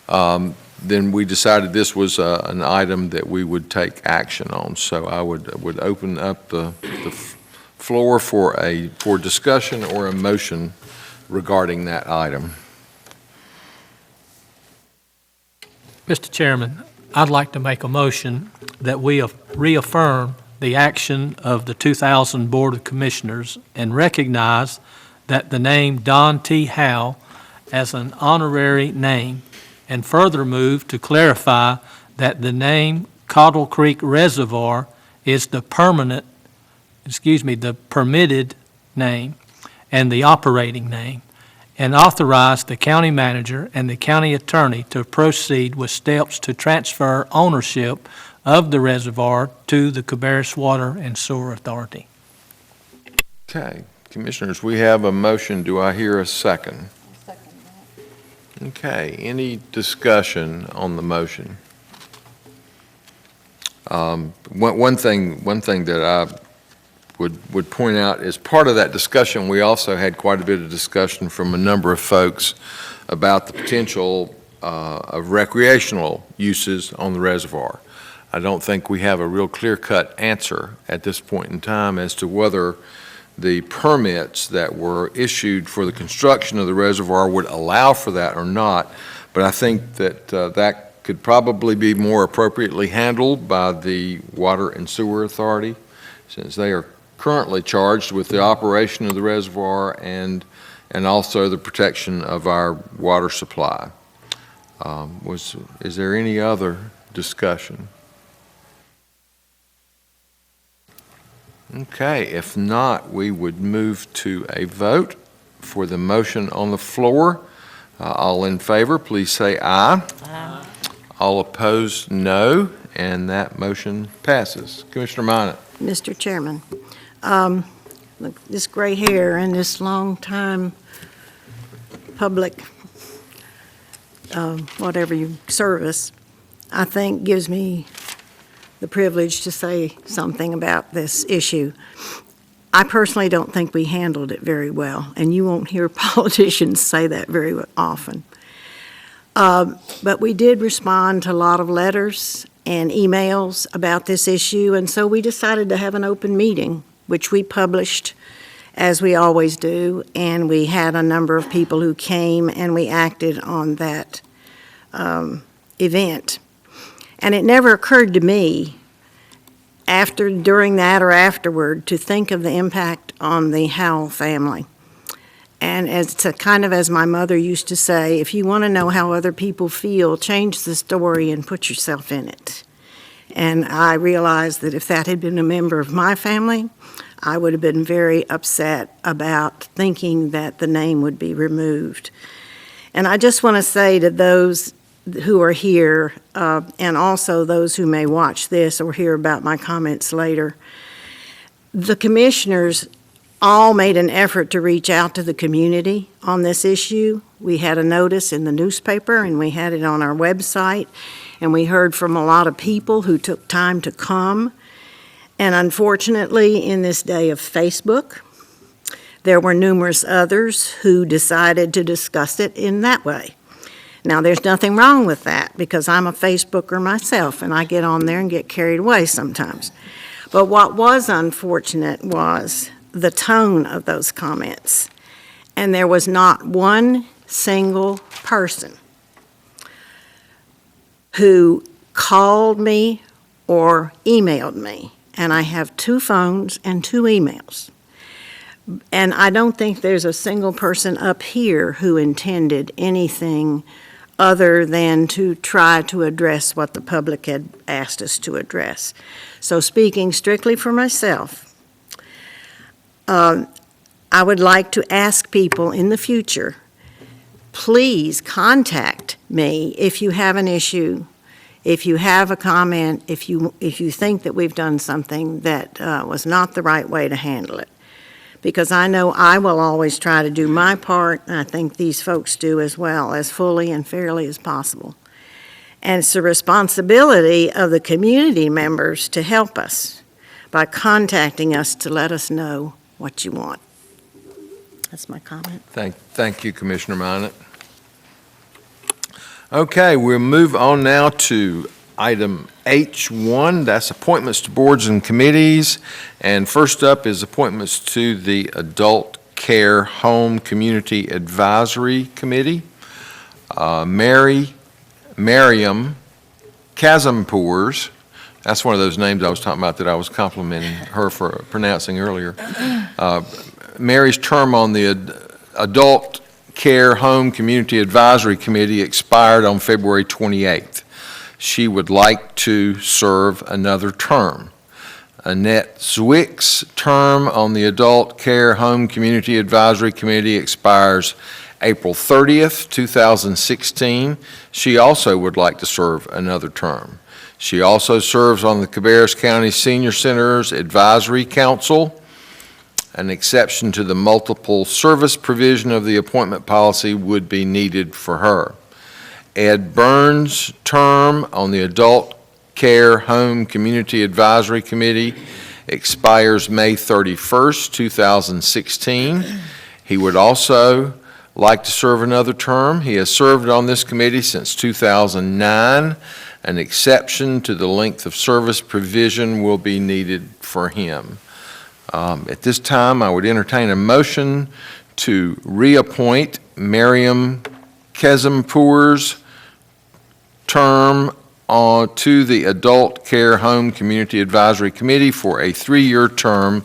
then we decided this was an item that we would take action on. So I would open up the floor for discussion or a motion regarding that item. Mr. Chairman, I'd like to make a motion that we reaffirm the action of the 2000 Board of Commissioners and recognize that the name Don T. Howe as an honorary name, and further move to clarify that the name Cottle Creek Reservoir is the permitted name and the operating name, and authorize the county manager and the county attorney to proceed with steps to transfer ownership of the reservoir to the Cabarrus Water and Sewer Authority. Okay, Commissioners, we have a motion. Do I hear a second? Okay, any discussion on the motion? One thing that I would point out is part of that discussion, we also had quite a bit of discussion from a number of folks about the potential of recreational uses on the reservoir. I don't think we have a real clear-cut answer at this point in time as to whether the permits that were issued for the construction of the reservoir would allow for that or not, but I think that that could probably be more appropriately handled by the Water and Sewer Authority, since they are currently charged with the operation of the reservoir and also the protection of our water supply. Is there any other discussion? Okay, if not, we would move to a vote for the motion on the floor. All in favor, please say aye. Aye. All opposed, no, and that motion passes. Commissioner Minot. Mr. Chairman, look, this gray hair and this long time public, whatever you service, I think gives me the privilege to say something about this issue. I personally don't think we handled it very well, and you won't hear politicians say that very often. But we did respond to a lot of letters and emails about this issue, and so we decided to have an open meeting, which we published as we always do, and we had a number of people who came and we acted on that event. And it never occurred to me during that or afterward to think of the impact on the Howell family. And as my mother used to say, if you want to know how other people feel, change the story and put yourself in it. And I realized that if that had been a member of my family, I would have been very upset about thinking that the name would be removed. And I just want to say to those who are here, and also those who may watch this or hear about my comments later. The commissioners all made an effort to reach out to the community on this issue. We had a notice in the newspaper, and we had it on our website, and we heard from a lot of people who took time to come. And unfortunately, in this day of Facebook, there were numerous others who decided to discuss it in that way. Now, there's nothing wrong with that, because I'm a Facebooker myself, and I get on there and get carried away sometimes. But what was unfortunate was the tone of those comments. And there was not one single person who called me or emailed me. And I have 2 phones and 2 emails. And I don't think there's a single person up here who intended anything other than to try to address what the public had asked us to address. So speaking strictly for myself, I would like to ask people in the future, please contact me if you have an issue, if you have a comment, if you think that we've done something that was not the right way to handle it. Because I know I will always try to do my part, and I think these folks do as well, as fully and fairly as possible. And it's the responsibility of the community members to help us by contacting us to let us know what you want. That's my comment. Thank you, Commissioner Minot. Okay, we'll move on now to item H1, that's appointments to boards and committees. And first up is appointments to the Adult Care Home Community Advisory Committee. Miriam Kazimpours, that's one of those names I was talking about that I was complimenting her for pronouncing earlier. Mary's term on the Adult Care Home Community Advisory Committee expired on February 28th. She would like to serve another term. Annette Zwick's term on the Adult Care Home Community Advisory Committee expires April 30th, 2016. She also would like to serve another term. She also serves on the Cabarrus County Senior Centers Advisory Council. An exception to the multiple service provision of the appointment policy would be needed for her. Ed Burns' term on the Adult Care Home Community Advisory Committee expires May 31st, 2016. He would also like to serve another term. He has served on this committee since 2009. An exception to the length of service provision will be needed for him. At this time, I would entertain a motion to reappoint Miriam Kazimpours' term to the Adult Care Home Community Advisory Committee for a 3-year term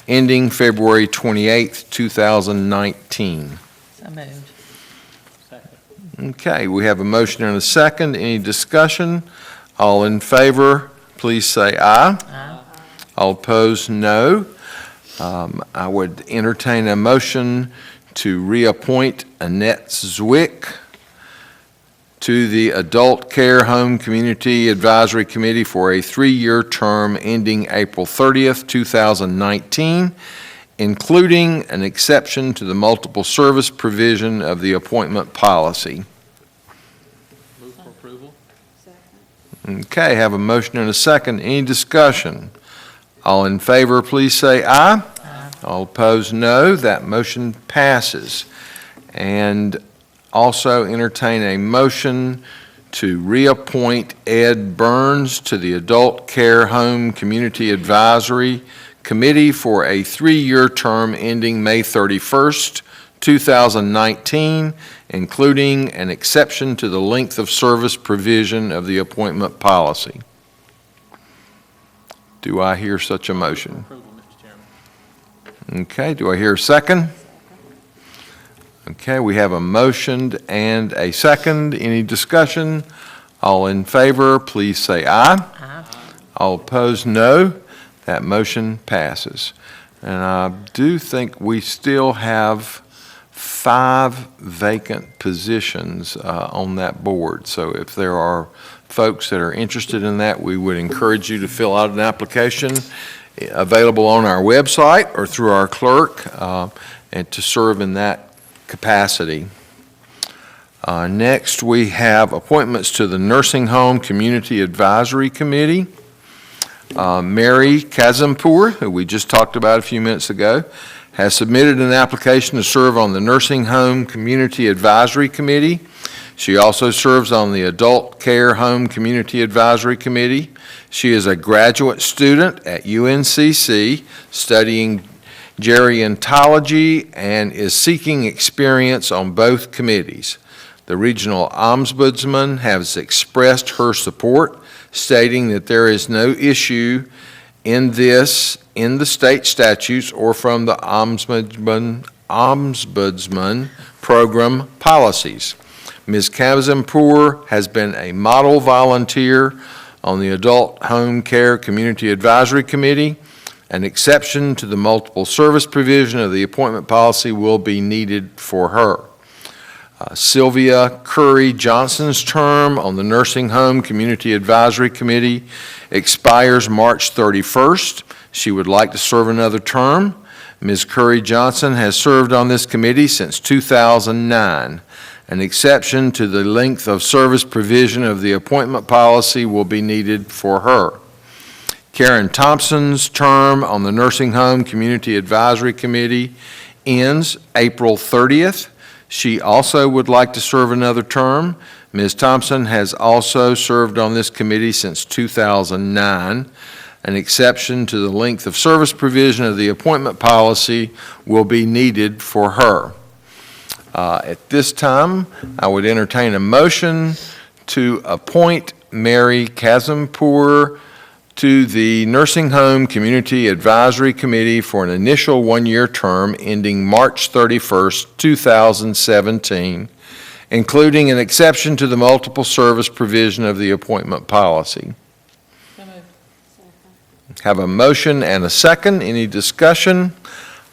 ending February 28th, 2019. So moved. Okay, we have a motion and a second. Any discussion? All in favor, please say aye. Aye. All opposed, no. I would entertain a motion to reappoint Annette Zwick to the Adult Care Home Community Advisory Committee for a 3-year term ending April 30th, 2019, including an exception to the multiple service provision of the appointment policy. Move for approval. Okay, have a motion and a second. Any discussion? All in favor, please say aye. Aye. All opposed, no. That motion passes. And also entertain a motion to reappoint Ed Burns to the Adult Care Home Community Advisory Committee for a 3-year term ending May 31st, 2019, including an exception to the length of service provision of the appointment policy. Do I hear such a motion? Approval, Mr. Chairman. Okay, do I hear a second? Okay, we have a motion and a second. Any discussion? All in favor, please say aye. Aye. All opposed, no. That motion passes. And I do think we still have 5 vacant positions on that board. So if there are folks that are interested in that, we would encourage you to fill out an application available on our website or through our clerk and to serve in that capacity. Next, we have appointments to the Nursing Home Community Advisory Committee. Mary Kazimpour, who we just talked about a few minutes ago, has submitted an application to serve on the Nursing Home Community Advisory Committee. She also serves on the Adult Care Home Community Advisory Committee. She is a graduate student at UNCC studying gerontology and is seeking experience on both committees. The Regional Ombudsman has expressed her support, stating that there is no issue in the state statutes or from the Ombudsman program policies. Ms. Kazimpour has been a model volunteer on the Adult Home Care Community Advisory Committee. An exception to the multiple service provision of the appointment policy will be needed for her. Sylvia Curry Johnson's term on the Nursing Home Community Advisory Committee expires March 31st. She would like to serve another term. Ms. Curry Johnson has served on this committee since 2009. An exception to the length of service provision of the appointment policy will be needed for her. Karen Thompson's term on the Nursing Home Community Advisory Committee ends April 30th. She also would like to serve another term. Ms. Thompson has also served on this committee since 2009. An exception to the length of service provision of the appointment policy will be needed for her. At this time, I would entertain a motion to appoint Mary Kazimpour to the Nursing Home Community Advisory Committee for an initial one-year term ending March 31st, 2017, including an exception to the multiple service provision of the appointment policy. Have a motion and a second. Any discussion?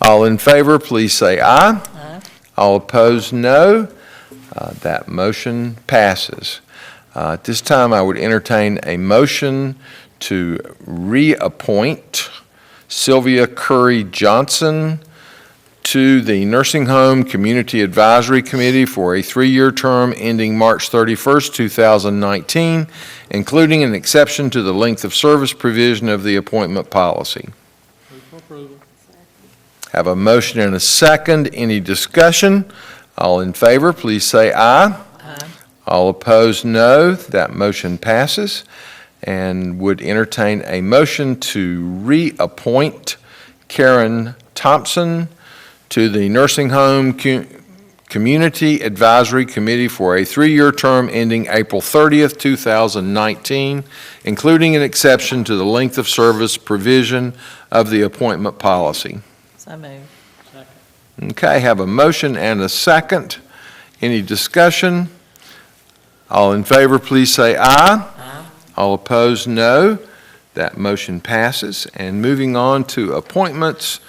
All in favor, please say aye. Aye. All opposed, no. That motion passes. At this time, I would entertain a motion to reappoint Sylvia Curry Johnson to the Nursing Home Community Advisory Committee for a 3-year term ending March 31st, 2019, including an exception to the length of service provision of the appointment policy. Have a motion and a second. Any discussion? All in favor, please say aye. Aye. All opposed, no. That motion passes. And would entertain a motion to reappoint Karen Thompson to the Nursing Home Community Advisory Committee for a 3-year term ending April 30th, 2019, including an exception to the length of service provision of the appointment policy. So moved. Okay, have a motion and a second. Any discussion? All in favor, please say aye. All opposed, no. That motion passes. And moving on to appointments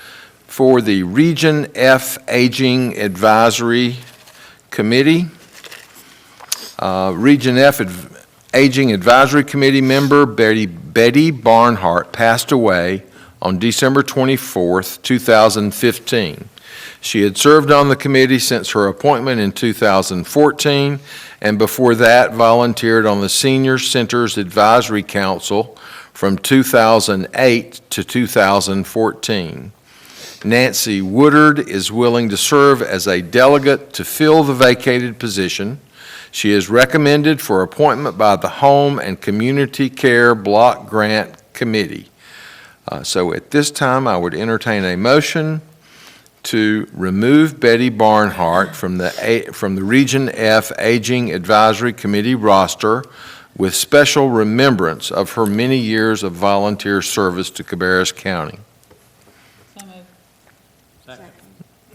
for the Region F Aging Advisory Committee. Region F Aging Advisory Committee member Betty Barnhart passed away on December 24th, 2015. She had served on the committee since her appointment in 2014, and before that volunteered on the Senior Centers Advisory Council from 2008 to 2014. Nancy Woodard is willing to serve as a delegate to fill the vacated position. She is recommended for appointment by the Home and Community Care Block Grant Committee. So at this time, I would entertain a motion to remove Betty Barnhart from the Region F Aging Advisory Committee roster with special remembrance of her many years of volunteer service to Cabarrus County.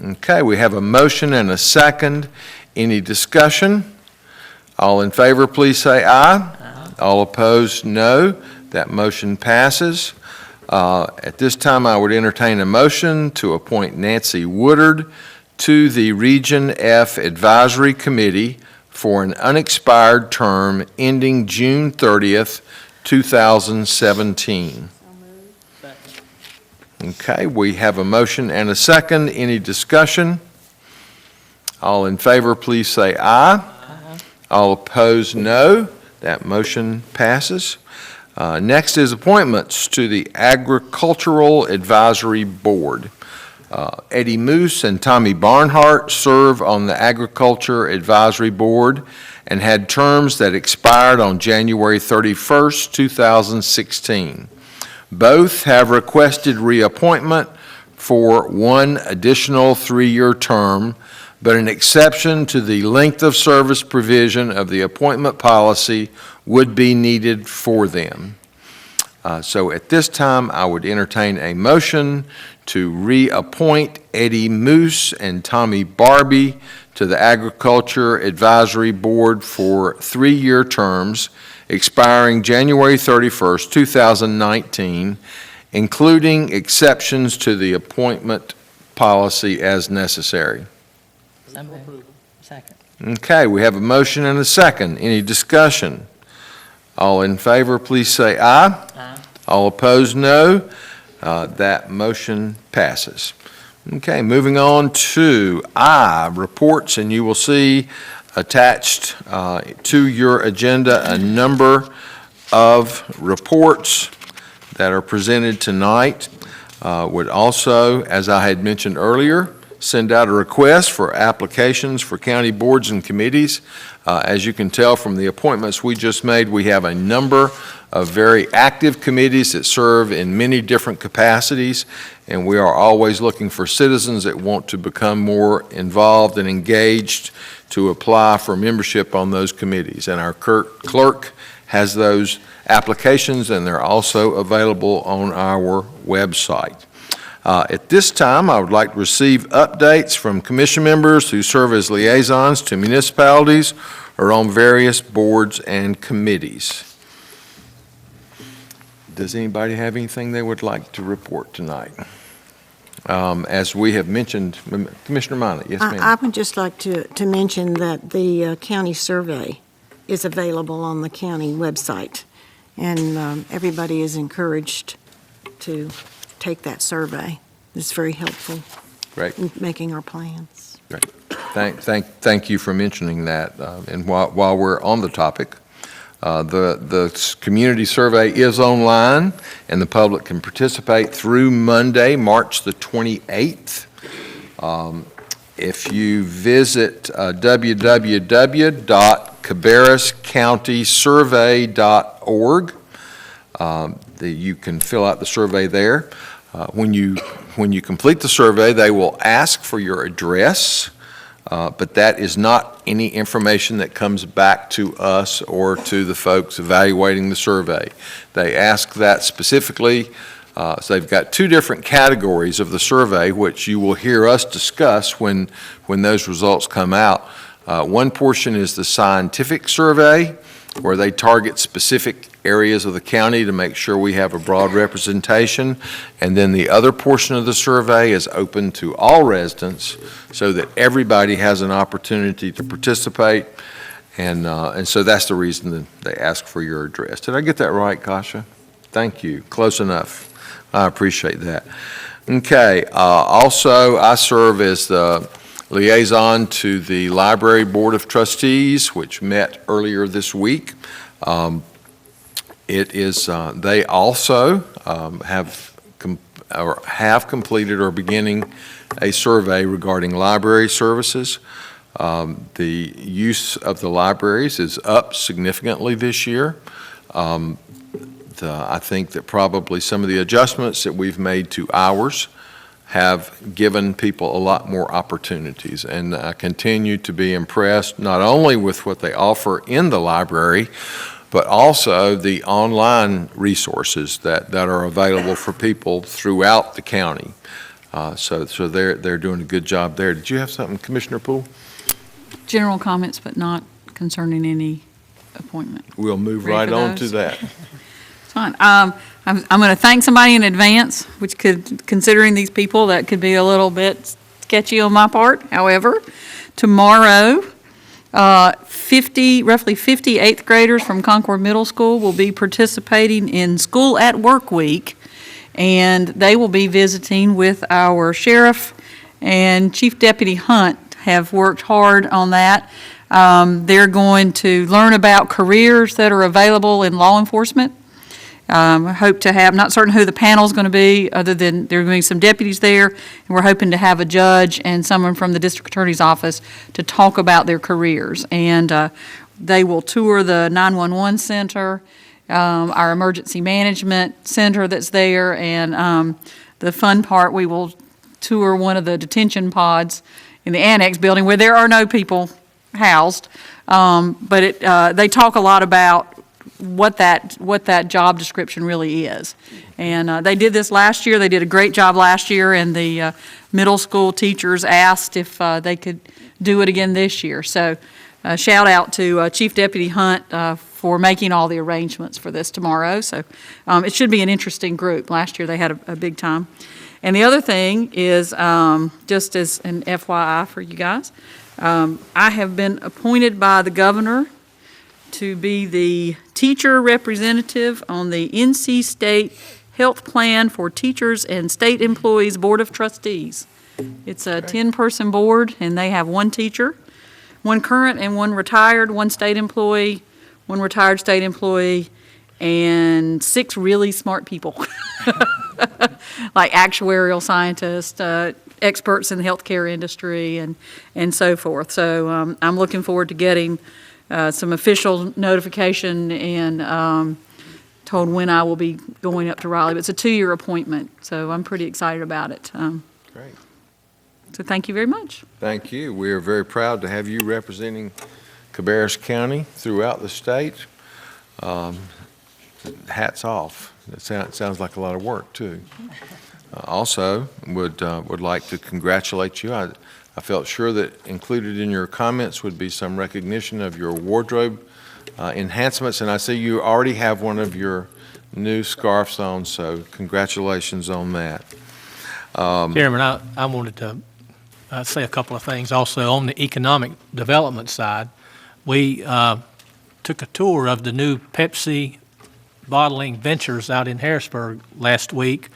Okay, we have a motion and a second. Any discussion? All in favor, please say aye. Aye. All opposed, no. That motion passes. At this time, I would entertain a motion to appoint Nancy Woodard to the Region F Advisory Committee for an unexpired term ending June 30th, 2017. Okay, we have a motion and a second. Any discussion? All in favor, please say aye. All opposed, no. That motion passes. Next is appointments to the Agricultural Advisory Board. Eddie Moose and Tommy Barnhart serve on the Agriculture Advisory Board and had terms that expired on January 31st, 2016. Both have requested reappointment for one additional 3-year term, but an exception to the length of service provision of the appointment policy would be needed for them. So at this time, I would entertain a motion to reappoint Eddie Moose and Tommy Barbie to the Agriculture Advisory Board for 3-year terms expiring January 31st, 2019, including exceptions to the appointment policy as necessary. Second. Okay, we have a motion and a second. Any discussion? All in favor, please say aye. Aye. All opposed, no. That motion passes. Okay, moving on to I, reports, and you will see attached to your agenda a number of reports that are presented tonight. Would also, as I had mentioned earlier, send out a request for applications for county boards and committees. As you can tell from the appointments we just made, we have a number of very active committees that serve in many different capacities, and we are always looking for citizens that want to become more involved and engaged to apply for membership on those committees. And our clerk has those applications, and they're also available on our website. At this time, I would like to receive updates from commission members who serve as liaisons to municipalities or on various boards and committees. Does anybody have anything they would like to report tonight? As we have mentioned, Commissioner Minot, yes, ma'am. I would just like to mention that the county survey is available on the county website, and everybody is encouraged to take that survey. It's very helpful. Great. In making our plans. Great. Thank you for mentioning that. And while we're on the topic, the community survey is online, and the public can participate through Monday, March the 28th. If you visit www.cabarruscountysurvey.org, you can fill out the survey there. When you complete the survey, they will ask for your address, but that is not any information that comes back to us or to the folks evaluating the survey. They ask that specifically, so they've got two different categories of the survey, which you will hear us discuss when those results come out. One portion is the scientific survey, where they target specific areas of the county to make sure we have a broad representation. And then the other portion of the survey is open to all residents so that everybody has an opportunity to participate. And so that's the reason that they ask for your address. Did I get that right, Kasha? Thank you. Close enough. I appreciate that. Okay. Also, I serve as the liaison to the Library Board of Trustees, which met earlier this week. They also have completed or beginning a survey regarding library services. The use of the libraries is up significantly this year. I think that probably some of the adjustments that we've made to ours have given people a lot more opportunities, and I continue to be impressed not only with what they offer in the library, but also the online resources that are available for people throughout the county. So they're doing a good job there. Did you have something, Commissioner Poole? General comments, but not concerning any appointment. We'll move Ready right for on those? to that. It's fine. I'm going to thank somebody in advance, which could, considering these people, that could be a little bit sketchy on my part. However, tomorrow, roughly 50 eighth graders from Concord Middle School will be participating in School at Work Week, and they will be visiting with our sheriff, and Chief Deputy Hunt have worked hard on that. They're going to learn about careers that are available in law enforcement. I hope to have, not certain who the panel's going to be, other than there are going to be some deputies there, and we're hoping to have a judge and someone from the district attorney's office to talk about their careers. And they will tour the 911 center, our emergency management center that's there, and the fun part, we will tour one of the detention pods in the annex building where there are no people housed. But they talk a lot about what that job description really is. And they did this last year. They did a great job last year, and the middle school teachers asked if they could do it again this year. So shout out to Chief Deputy Hunt for making all the arrangements for this tomorrow. So it should be an interesting group. Last year they had a big time. And the other thing is, just as an FYI for you guys, I have been appointed by the governor to be the teacher representative on the NC State Health Plan for Teachers and State Employees Board of Trustees. It's a 10-person board, and they have one teacher, one current and one retired, one state employee, one retired state employee, and 6 really smart people, like actuarial scientists, experts in the healthcare industry, and so forth. So I'm looking forward to getting some official notification and told when I will be going up to Raleigh. But it's a 2-year appointment, so I'm pretty excited about it. Great. So thank you very much. Thank you. We are very proud to have you representing Cabarrus County throughout the state. Hats off. It sounds like a lot of work, too. Also, would like to congratulate you. I felt sure that included in your comments would be some recognition of your wardrobe enhancements, and I see you already have one of your new scarves on, so congratulations on that. Chairman, I wanted to say a couple of things. Also, on the economic development side, we took a tour of the new Pepsi bottling ventures out in Harrisburg last week.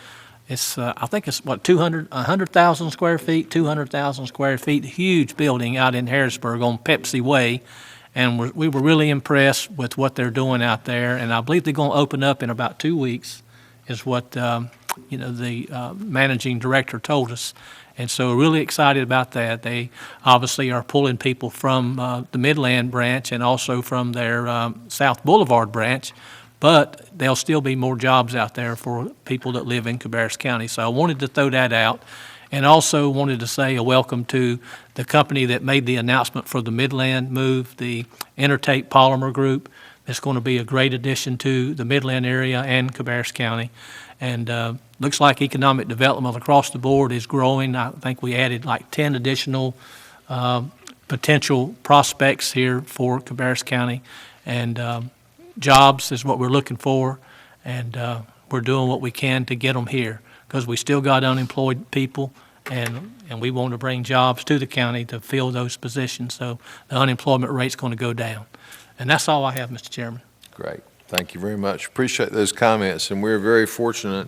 It's, I think it's, 100,000 square feet, 200,000 square feet, huge building out in Harrisburg on Pepsi Way. And we were really impressed with what they're doing out there. And I believe they're going to open up in about 2 weeks, is what, the managing director told us. And so we're really excited about that. They obviously are pulling people from the Midland branch and also from their South Boulevard branch. But there'll still be more jobs out there for people that live in Cabarrus County. So I wanted to throw that out. And also wanted to say a welcome to the company that made the announcement for the Midland move, the Intertape Polymer Group. It's going to be a great addition to the Midland area and Cabarrus County. And looks like economic development across the board is growing. I think we added like 10 additional potential prospects here for Cabarrus County. And jobs is what we're looking for, and we're doing what we can to get them here, because we still got unemployed people, and we want to bring jobs to the county to fill those positions, so the unemployment rate's going to go down. And that's all I have, Mr. Chairman. Great. Thank you very much. Appreciate those comments, and we're very fortunate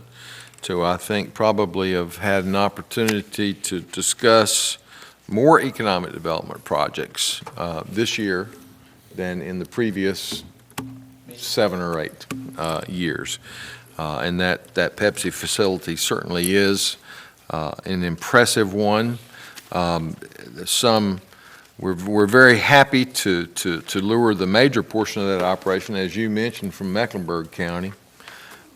to, I think, probably have had an opportunity to discuss more economic development projects this year than in the previous 7 or 8 years. And that Pepsi facility certainly is an impressive one. We're very happy to lure the major portion of that operation, as you mentioned, from Mecklenburg County.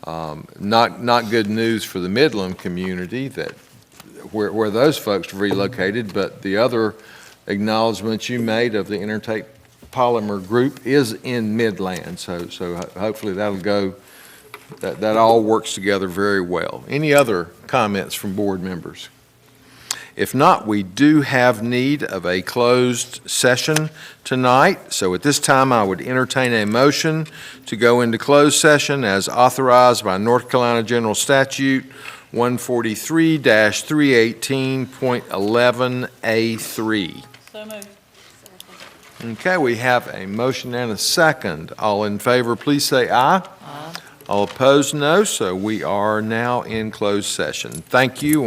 Not good news for the Midland community where those folks relocated, but the other acknowledgments you made of the Intertape Polymer Group is in Midland, so hopefully that'll go. That all works together very well. Any other comments from board members? If not, we do have need of a closed session tonight. So at this time, I would entertain a motion to go into closed session as authorized by North Carolina General Statute 143-318.11A3. So moved. Okay, we have a motion and a second. All in favor, please say aye. All opposed, no. So we are now in closed session. Thank you.